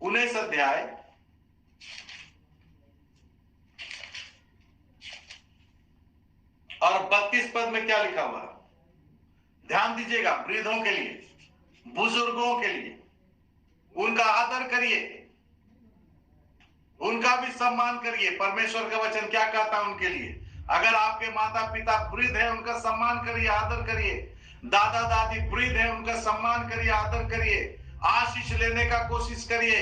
[SPEAKER 1] 19 अध्याय 32 पद में क्या लिखा हुआ? ध्यान दीजिएगा। वृद्धों के लिए, बुजुर्गों के लिए उनका आदर करिए, उनका भी सम्मान करिए। परमेश्वर का वचन क्या कहता है उनके लिए? अगर आपके माता पिता वृद्ध है उनका सम्मान करिए, आदर करिए। दादा दादी वृद्ध है उनका सम्मान करिए, आदर करिए, आशीष लेने का कोशिश करिए।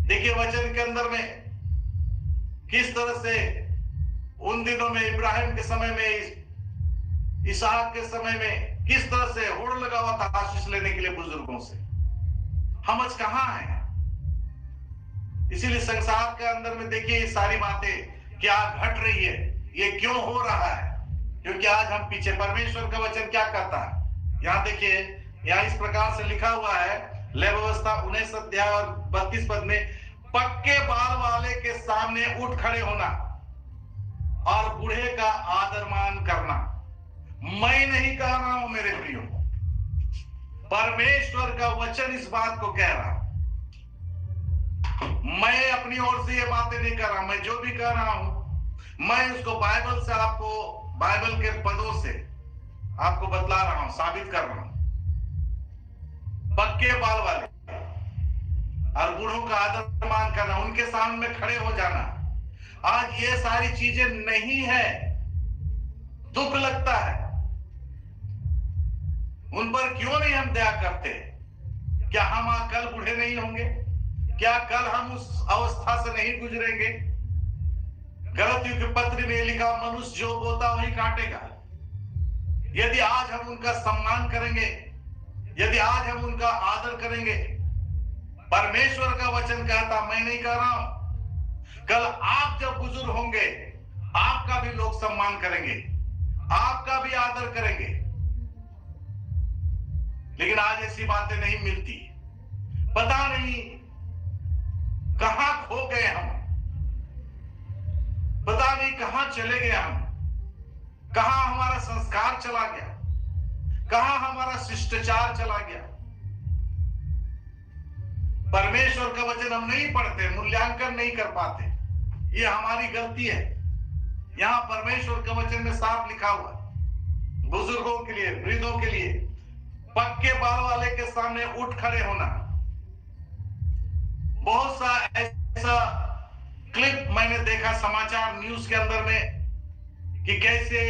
[SPEAKER 1] देखिए वचन के अंदर में किस तरह से उन दिनों में, इब्राहिम के समय में, इसहाक के समय में, किस तरह से होड़ लगा हुआ था आशीष लेने के लिए बुजुर्गों से। हम आज कहां हैं? इसीलिए संसार के अंदर में देखिए ये सारी बातें क्या घट रही है, ये क्यों हो रहा है? क्योंकि आज हम पीछे। परमेश्वर का वचन क्या कहता है? यहां देखिए, यहां इस प्रकार से लिखा हुआ है, ले व्यवस्था 19 अध्याय और 32 पद में, पक्के बाल वाले के सामने उठ खड़े होना और बूढ़े का आदर मान करना। मैं नहीं कह रहा हूं मेरे प्रियो, परमेश्वर का वचन इस बात को कह रहा। मैं अपनी ओर से ये बातें नहीं कर रहा, मैं जो भी कह रहा हूं मैं उसको बाइबल से, आपको बाइबल के पदों से आपको बतला रहा हूं, साबित कर रहा हूं। पक्के बाल वाले और बूढ़ों का आदर मान करना, उनके सामने खड़े हो जाना, आज ये सारी चीजें नहीं है। दुख लगता है, उन पर क्यों नहीं हम दया करते? क्या हम कल बूढ़े नहीं होंगे? क्या कल हम उस अवस्था से नहीं गुजरेंगे? गलतियों के पत्र में लिखा, मनुष्य जो बोता वही काटेगा। यदि आज हम उनका सम्मान करेंगे, यदि आज हम उनका आदर करेंगे, परमेश्वर का वचन कहता, मैं नहीं कह रहा हूं, कल आप जब बुजुर्ग होंगे आपका भी लोग सम्मान करेंगे, आपका भी आदर करेंगे। लेकिन आज ऐसी बातें नहीं मिलती। पता नहीं कहां खो गए हम, पता नहीं कहां चले गए हम, कहां हमारा संस्कार चला गया, कहां हमारा शिष्टाचार चला गया। परमेश्वर का वचन हम नहीं पढ़ते, मूल्यांकन नहीं कर पाते, ये हमारी गलती है। यहां परमेश्वर के वचन में साफ लिखा हुआ, बुजुर्गों के लिए, वृद्धों के लिए, पक्के बाल वाले के सामने उठ खड़े होना। बहुत सा ऐसा क्लिप मैंने देखा समाचार न्यूज के अंदर में कि कैसे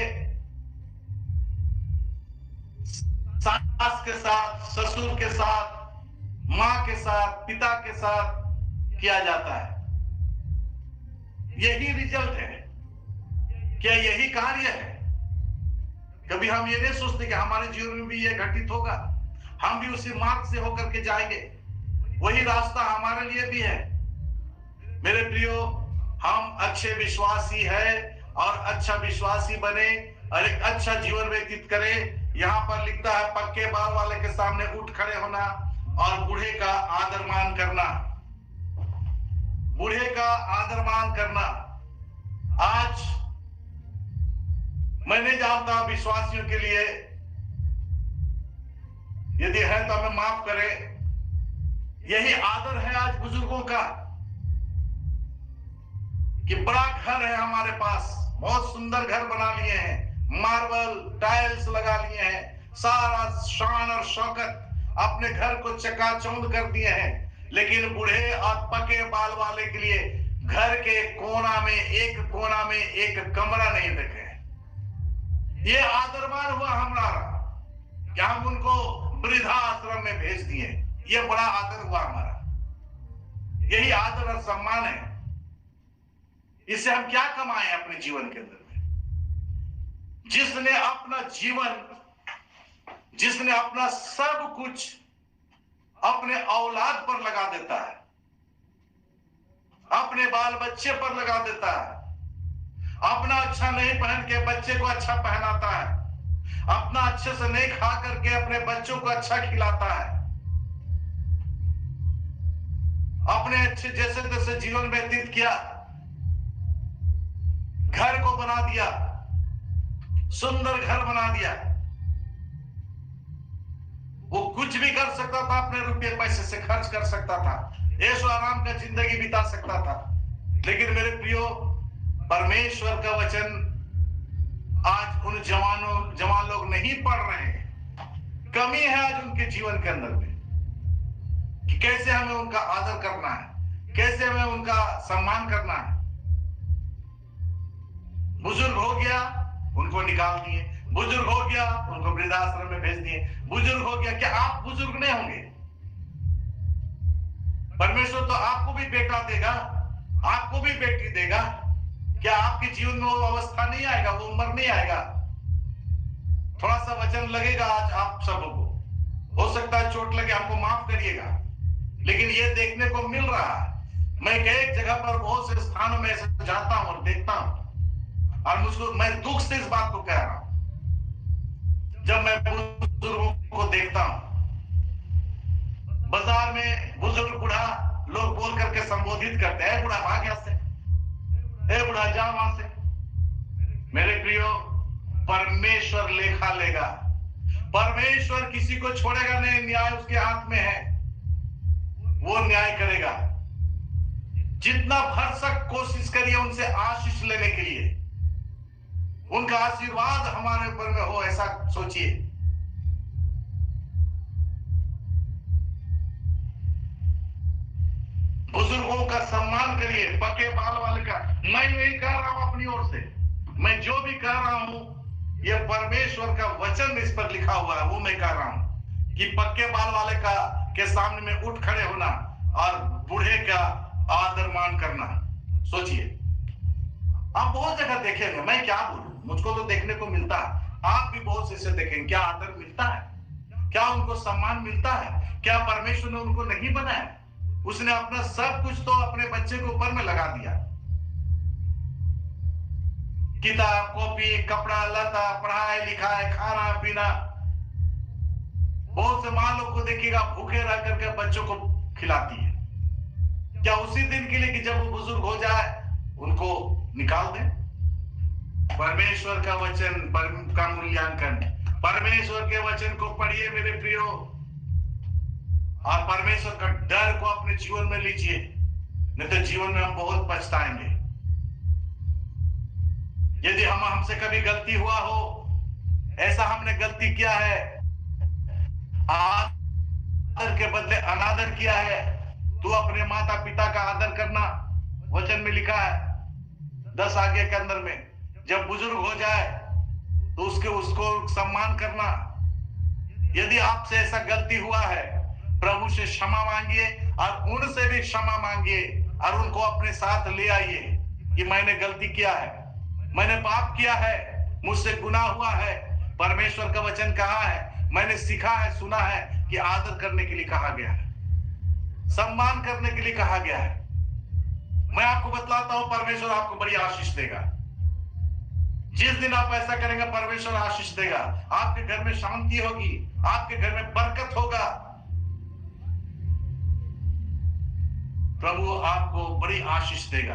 [SPEAKER 1] सास के साथ, ससुर के साथ, मां के साथ, पिता के साथ किया जाता है। यही रिजल्ट है, क्या यही कार्य है? कभी हम ये नहीं सोचते कि हमारे जीवन में भी ये घटित होगा, हम भी उसी मार्ग से होकर के जाएंगे, वही रास्ता हमारे लिए भी है। मेरे प्रियो, हम अच्छे विश्वासी है और अच्छा विश्वासी बने और एक अच्छा जीवन व्यतीत करें। यहां पर लिखता है पक्के बाल वाले के सामने उठ खड़े होना और बूढ़े का आदर मान करना, बूढ़े का आदर मान करना। आज मैं नहीं जानता विश्वासियों के लिए, यदि है तो हमें माफ करें, यही आदर है आज बुजुर्गों का कि बड़ा घर है हमारे पास, बहुत सुंदर घर बना लिए हैं, मार्बल टाइल्स लगा लिए हैं, सारा शान और शौकत अपने घर को चकाचौंध कर दिए हैं, लेकिन बूढ़े और पके बाल वाले के लिए घर के कोना में एक कमरा नहीं रखे। ये आदरमान हुआ हमारा कि हम उनको वृद्धा आश्रम में भेज दिए, ये बड़ा आदर हुआ हमारा। यही आदर और सम्मान है। इससे हम क्या कमाएं अपने जीवन के अंदर में? जिसने अपना जीवन, जिसने अपना सब कुछ अपने औलाद पर लगा देता है, अपने बाल बच्चे पर लगा देता है, अपना अच्छा नहीं पहन के बच्चे को अच्छा पहनाता है, अपना अच्छे से नहीं खा करके अपने बच्चों को अच्छा खिलाता है, अपने अच्छे जैसे तैसे जीवन व्यतीत किया, घर को बना दिया, सुंदर घर बना दिया। वो कुछ भी कर सकता था, अपने रुपये पैसे से खर्च कर सकता था, ऐशो आराम का जिंदगी बिता सकता था। लेकिन मेरे प्रियो, परमेश्वर का वचन आज उन जवान लोग नहीं पढ़ रहे हैं। कमी है आज उनके जीवन के अंदर में कि कैसे हमें उनका आदर करना है, कैसे हमें उनका सम्मान करना है। बुजुर्ग हो गया, उनको निकाल दिए, बुजुर्ग हो गया, उनको वृद्धाश्रम में भेज दिए, बुजुर्ग हो गया। क्या आप बुजुर्ग नहीं होंगे? परमेश्वर तो आपको भी बेटा देगा, आपको भी बेटी देगा। क्या आपके जीवन में वो अवस्था नहीं आएगा, वो उम्र नहीं आएगा? थोड़ा सा वचन लगेगा आज आप सबको, हो सकता है चोट लगे, हमको माफ करिएगा, लेकिन ये देखने को मिल रहा है। मैं एक जगह पर बहुत से स्थानों में ऐसे जाता हूं और देखता हूं, और मुझको, मैं दुख से इस बात को कह रहा हूं, जब मैं बुजुर्गों को देखता हूं, बाजार में बुजुर्ग बूढ़ा लोग बोल करके संबोधित करते हैं, बूढ़ा भाग यहाँ से, ए बूढ़ा जा वहां से। मेरे प्रियो, परमेश्वर लेखा लेगा, परमेश्वर किसी को छोड़ेगा नहीं, न्याय उसके हाथ में है, वो न्याय करेगा। जितना भरसक कोशिश करिए उनसे आशीष लेने के लिए, उनका आशीर्वाद हमारे ऊपर में हो, ऐसा सोचिए। बुजुर्गों का सम्मान करिए, पके बाल वाले का। मैं यही कह रहा हूं अपनी ओर से, मैं जो भी कह रहा हूं, यह परमेश्वर का वचन इस पर लिखा हुआ है, वो मैं कह रहा हूं कि पक्के बाल वाले का के सामने में उठ खड़े होना और बूढ़े का आदर मान करना। सोचिए, आप बहुत जगह देखेंगे, मैं क्या बोलूं, मुझको तो देखने को मिलता है, आप भी बहुत से देखेंगे। क्या आदर मिलता है? क्या उनको सम्मान मिलता है? क्या परमेश्वर ने उनको नहीं बनाया? उसने अपना सब कुछ तो अपने बच्चे के ऊपर में लगा दिया। किताब, कॉपी, कपड़ा लता, पढ़ाई लिखाई, खाना पीना, बहुत से माँ लोग को देखिएगा भूखे रह करके बच्चों को खिलाती है। क्या उसी दिन के लिए कि जब वो बुजुर्ग हो जाए उनको निकाल दें? परमेश्वर का वचन का मूल्यांकन, परमेश्वर के वचन को पढ़िए मेरे प्रियो, और परमेश्वर का डर को अपने जीवन में लीजिए, नहीं तो जीवन में हम बहुत पछताएंगे। यदि हमसे कभी गलती हुआ हो, ऐसा हमने गलती किया है, आदर के बदले अनादर किया है, तो अपने माता पिता का आदर करना, वचन में लिखा है 10 आज्ञा के अंदर में, जब बुजुर्ग हो जाए तो उसको सम्मान करना। यदि आपसे ऐसा गलती हुआ है, प्रभु से क्षमा मांगिए और उनसे भी क्षमा मांगिए और उनको अपने साथ ले आइए कि मैंने गलती किया है, मैंने पाप किया है, मुझसे गुनाह हुआ है। परमेश्वर का वचन कहा है, मैंने सीखा है, सुना है कि आदर करने के लिए कहा गया है, सम्मान करने के लिए कहा गया है। मैं आपको बतलाता हूं, परमेश्वर आपको बड़ी आशीष देगा। जिस दिन आप ऐसा करेंगे परमेश्वर आशीष देगा। आपके घर में शांति होगी, आपके घर में बरकत होगा। प्रभु आपको बड़ी आशीष देगा।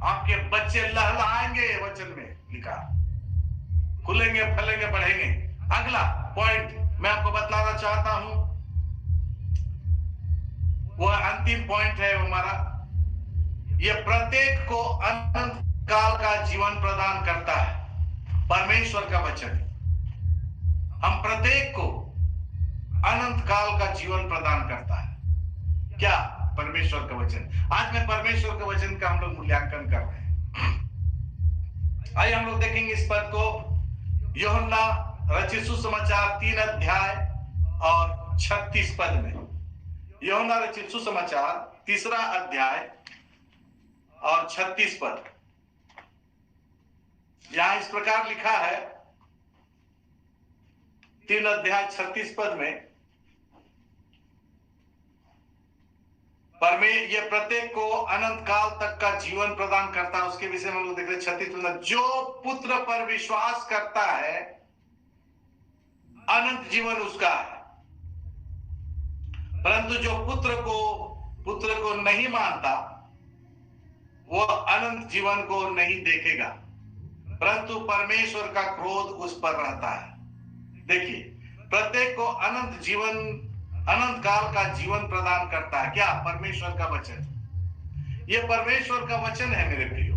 [SPEAKER 1] आपके बच्चे लहलहाएंगे, वचन में लिखा, खुलेंगे, फलेंगे, बढ़ेंगे। अगला पॉइंट मैं आपको बतलाना चाहता हूं, वह अंतिम पॉइंट है हमारा। यह प्रत्येक को अनंत काल का जीवन प्रदान करता है। परमेश्वर का वचन हम प्रत्येक को अनंत काल का जीवन प्रदान करता है। क्या? परमेश्वर का वचन। आज मैं परमेश्वर के वचन का हम लोग मूल्यांकन कर रहे हैं। आइए हम लोग देखेंगे इस पद को। यूहन्ना रचित सुसमाचार 3 अध्याय और 36 पद में। यूहन्ना रचित सुसमाचार 3 अध्याय और 36 पद। यहां इस प्रकार लिखा है, 3 अध्याय 36 पद में, ये प्रत्येक को अनंत काल तक का जीवन प्रदान करता है। उसके विषय में हम लोग देख रहे हैं 36 में, जो पुत्र पर विश्वास करता है अनंत जीवन उसका है, परंतु जो पुत्र को नहीं मानता वह अनंत जीवन को नहीं देखेगा, परंतु परमेश्वर का क्रोध उस पर रहता है। देखिए, प्रत्येक को अनंत काल का जीवन प्रदान करता है। क्या? परमेश्वर का वचन। यह परमेश्वर का वचन है मेरे प्रियो,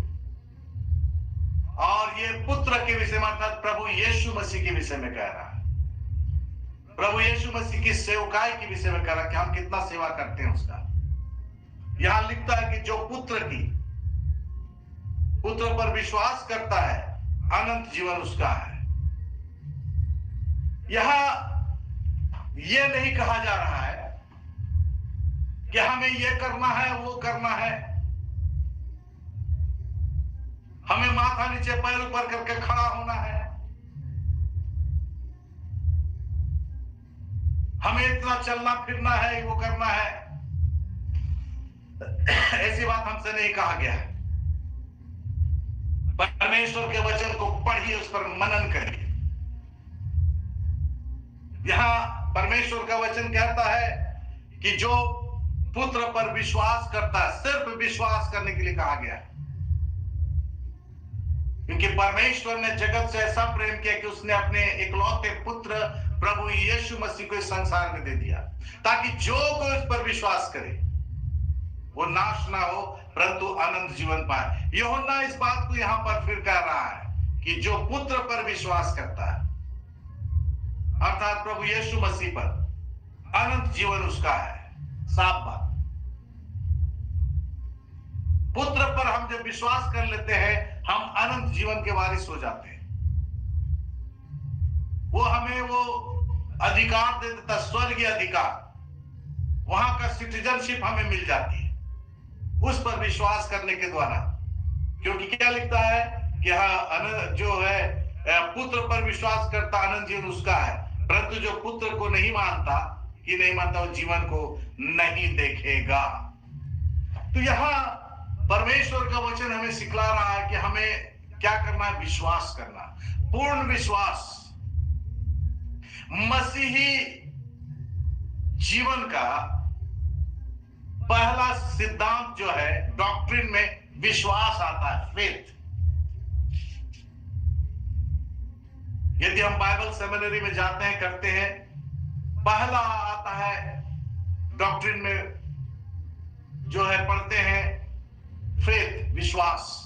[SPEAKER 1] और ये पुत्र के विषय में, अर्थात प्रभु यीशु मसीह के विषय में कह रहा है। प्रभु यीशु मसीह की सेवकाई के विषय में कह रहा है कि हम कितना सेवा करते हैं उसका। यहां लिखता है कि जो पुत्र पर विश्वास करता है अनंत जीवन उसका है। यहां यह नहीं कहा जा रहा है कि हमें यह करना है, वो करना है, हमें माथा नीचे पैर ऊपर करके खड़ा होना है, हमें इतना चलना फिरना है, वो करना है। ऐसी बात हमसे नहीं कहा गया है। परमेश्वर के वचन को पढ़िए, उस पर मनन करिए। यहां परमेश्वर का वचन कहता है कि जो पुत्र पर विश्वास करता है, सिर्फ विश्वास करने के लिए कहा गया है, क्योंकि परमेश्वर ने जगत से ऐसा प्रेम किया कि उसने अपने इकलौते पुत्र प्रभु यीशु मसीह को इस संसार में दे दिया, ताकि जो कोई उस पर विश्वास करे वो नाश ना हो परंतु अनंत जीवन पाए। यूहन्ना इस बात को यहां पर फिर कह रहा है कि जो पुत्र पर विश्वास करता है, अर्थात प्रभु यीशु मसीह पर, अनंत जीवन उसका है। साफ बात। पुत्र पर हम जब विश्वास कर लेते हैं, हम अनंत जीवन के वारिस हो जाते हैं। वो हमें वो अधिकार दे देता, स्वर्गीय अधिकार, वहां का सिटीजनशिप हमें मिल जाती है उस पर विश्वास करने के द्वारा। क्योंकि क्या लिखता है कि हाँ, जो है पुत्र पर विश्वास करता अनंत जीवन उसका है, परंतु जो पुत्र को नहीं मानता वो जीवन को नहीं देखेगा। तो यहाँ परमेश्वर का वचन हमें सिखला रहा है कि हमें क्या करना है? विश्वास करना, पूर्ण विश्वास। मसीही जीवन का पहला सिद्धांत जो है, डॉक्ट्रिन में विश्वास आता है, फेथ। यदि हम बाइबल सेमिनरी में जाते हैं, करते हैं, पहला आता है डॉक्ट्रिन में जो है, पढ़ते हैं फेथ, विश्वास।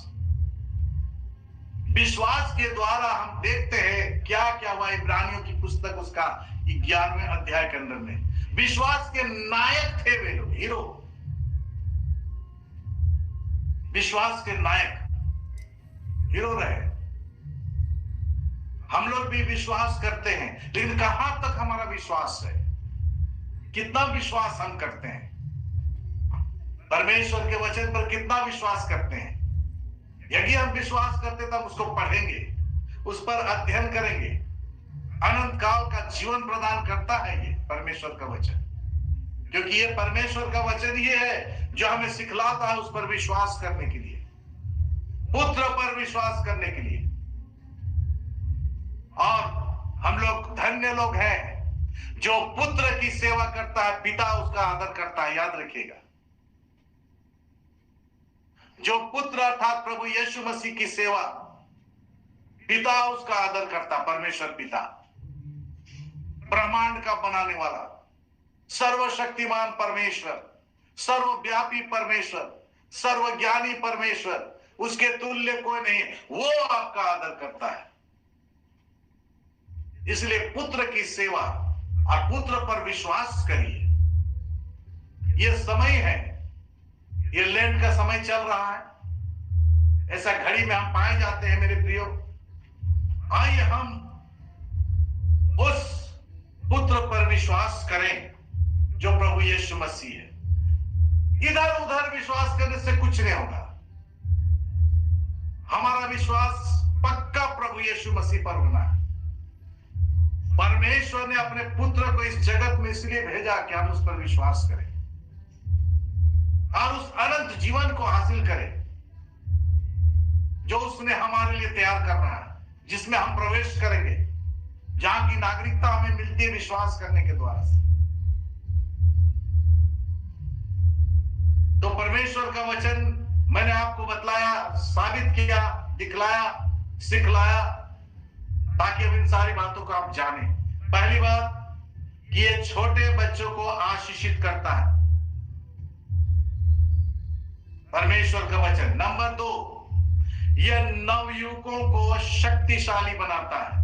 [SPEAKER 1] विश्वास के द्वारा हम देखते हैं क्या क्या हुआ इब्रानियों की पुस्तक उसका 11वें अध्याय के अंदर में। विश्वास के नायक थे वे लोग, हीरो, विश्वास के नायक, हीरो रहे। हम लोग भी विश्वास करते हैं, लेकिन कहां तक हमारा विश्वास है, कितना विश्वास हम करते हैं, परमेश्वर के वचन पर कितना विश्वास करते हैं। यदि हम विश्वास करते तो हम उसको पढ़ेंगे, उस पर अध्ययन करेंगे। अनंत काल का जीवन प्रदान करता है ये परमेश्वर का वचन, क्योंकि ये परमेश्वर का वचन ही है जो हमें सिखलाता है उस पर विश्वास करने के लिए, पुत्र पर विश्वास करने के लिए। और हम लोग धन्य लोग हैं जो पुत्र की सेवा करता है, पिता उसका आदर करता है। याद रखिएगा, जो पुत्र अर्थात प्रभु यीशु मसीह की सेवा, पिता उसका आदर करता, परमेश्वर पिता, ब्रह्मांड का बनाने वाला, सर्वशक्तिमान परमेश्वर, सर्वव्यापी परमेश्वर, सर्वज्ञानी परमेश्वर, उसके तुल्य कोई नहीं, वो आपका आदर करता है। इसलिए पुत्र की सेवा और पुत्र पर विश्वास करिए। यह समय है, ये लेंट का समय चल रहा है, ऐसा घड़ी में हम पाए जाते हैं मेरे प्रियो। आइए हम उस पुत्र पर विश्वास करें जो प्रभु यीशु मसीह है। इधर उधर विश्वास करने से कुछ नहीं होगा। हमारा विश्वास पक्का प्रभु यीशु मसीह पर होना है। परमेश्वर ने अपने पुत्र को इस जगत में इसलिए भेजा कि हम उस पर विश्वास करें और उस अनंत जीवन को हासिल करें जो उसने हमारे लिए तैयार कर रहा है, जिसमें हम प्रवेश करेंगे, जहां की नागरिकता हमें मिलती है विश्वास करने के द्वारा से। तो परमेश्वर का वचन मैंने आपको बतलाया, साबित किया, दिखलाया, सिखलाया, ताकि अब इन सारी बातों को आप जानें। पहली बात कि ये छोटे बच्चों को आशीषित करता है, परमेश्वर का वचन। नंबर 2, यह नवयुवकों को शक्तिशाली बनाता है।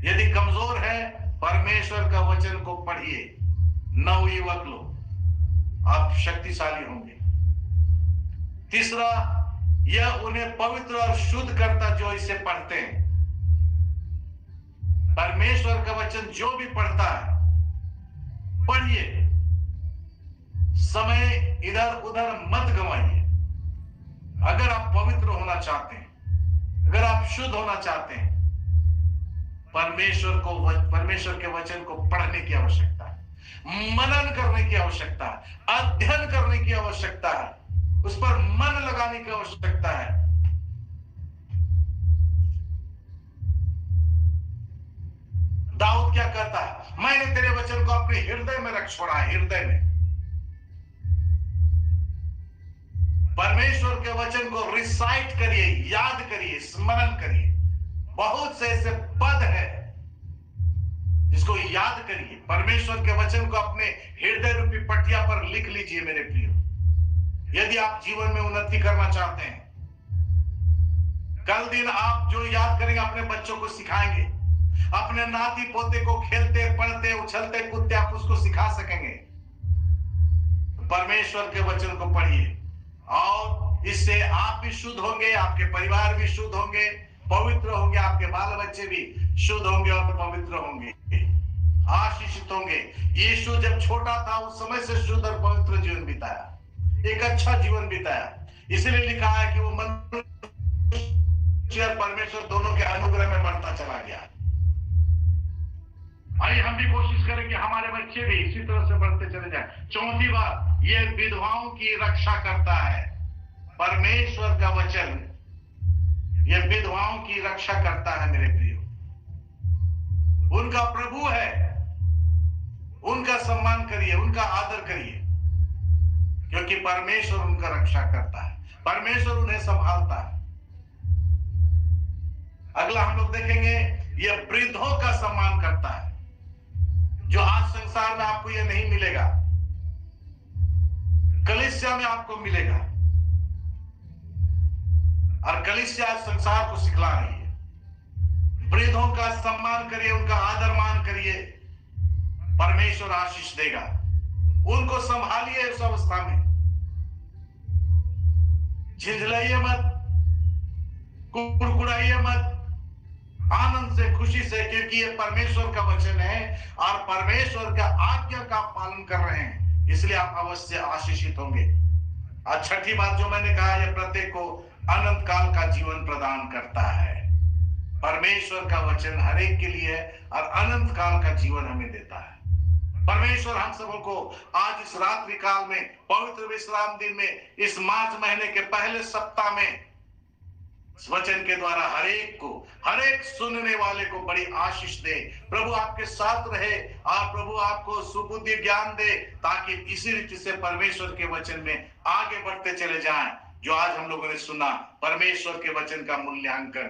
[SPEAKER 1] यदि कमजोर है, परमेश्वर का वचन को पढ़िए, नवयुवक लोग आप शक्तिशाली होंगे। तीसरा, यह उन्हें पवित्र और शुद्ध करता जो इसे पढ़ते हैं। परमेश्वर का वचन जो भी पढ़ता है, पढ़िए, समय इधर उधर मत गंवाइए। अगर आप पवित्र होना चाहते हैं, अगर आप शुद्ध होना चाहते हैं, परमेश्वर के वचन को पढ़ने की आवश्यकता है, मनन करने की आवश्यकता है, अध्ययन करने की आवश्यकता है, उस पर मन लगाने की आवश्यकता है। दाऊद क्या कहता है? मैंने तेरे वचन को अपने हृदय में रख छोड़ा है, हृदय में। परमेश्वर के वचन को रिसाइट करिए, याद करिए, स्मरण करिए। बहुत से ऐसे पद है जिसको याद करिए। परमेश्वर के वचन को अपने हृदय रूपी पटिया पर लिख लीजिए मेरे प्रियो, यदि आप जीवन में उन्नति करना चाहते हैं। कल दिन आप जो याद करेंगे अपने बच्चों को सिखाएंगे, अपने नाती पोते को खेलते पढ़ते उछलते कूदते आप उसको सिखा सकेंगे। परमेश्वर के वचन को पढ़िए और इससे आप भी शुद्ध होंगे, आपके परिवार भी शुद्ध होंगे, पवित्र होंगे, आपके बाल बच्चे भी शुद्ध होंगे और पवित्र होंगे, आशीषित होंगे। यीशु जब छोटा था उस समय से शुद्ध और पवित्र जीवन बिताया, एक अच्छा जीवन बिताया। इसलिए लिखा है कि वो मनुष्य और परमेश्वर दोनों के अनुग्रह में बढ़ता चला गया। आइए हम भी कोशिश करें कि हमारे बच्चे भी इसी तरह से बढ़ते चले जाएं। चौथी बात, ये विधवाओं की रक्षा करता है। परमेश्वर का वचन ये विधवाओं की रक्षा करता है मेरे प्रियो। उनका प्रभु है, उनका सम्मान करिए, उनका आदर करिए, क्योंकि परमेश्वर उनका रक्षा करता है, परमेश्वर उन्हें संभालता है। अगला हम लोग देखेंगे, यह वृद्धों का सम्मान करता है, जो आज संसार में आपको यह नहीं मिलेगा, कलीसिया में आपको मिलेगा। और कलीसिया संसार को सिखला रही है। वृद्धों का सम्मान करिए, उनका आदर मान करिए, परमेश्वर आशीष देगा। उनको संभालिए उस अवस्था में, झिझलाइए मत, कुड़कुड़ाइए मत, आनंद से, खुशी से, क्योंकि ये परमेश्वर का वचन है और परमेश्वर का आज्ञा का पालन कर रहे हैं, इसलिए आप अवश्य आशीषित होंगे। और छठी बात जो मैंने कहा, यह प्रत्येक को अनंत काल का जीवन प्रदान करता है। परमेश्वर का वचन हर एक के लिए है और अनंत काल का जीवन हमें देता है। परमेश्वर हम सबों को आज इस रात्रि काल में, पवित्र विश्राम दिन में, इस मार्च महीने के पहले सप्ताह में इस वचन के द्वारा हर एक सुनने वाले को बड़ी आशीष दे। प्रभु आपके साथ रहे और प्रभु आपको सुबुद्धि ज्ञान दे, ताकि इसी रीति से परमेश्वर के वचन में आगे बढ़ते चले जाएं। जो आज हम लोगों ने सुना, परमेश्वर के वचन का मूल्यांकन,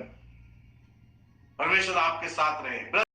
[SPEAKER 1] परमेश्वर आपके साथ रहे।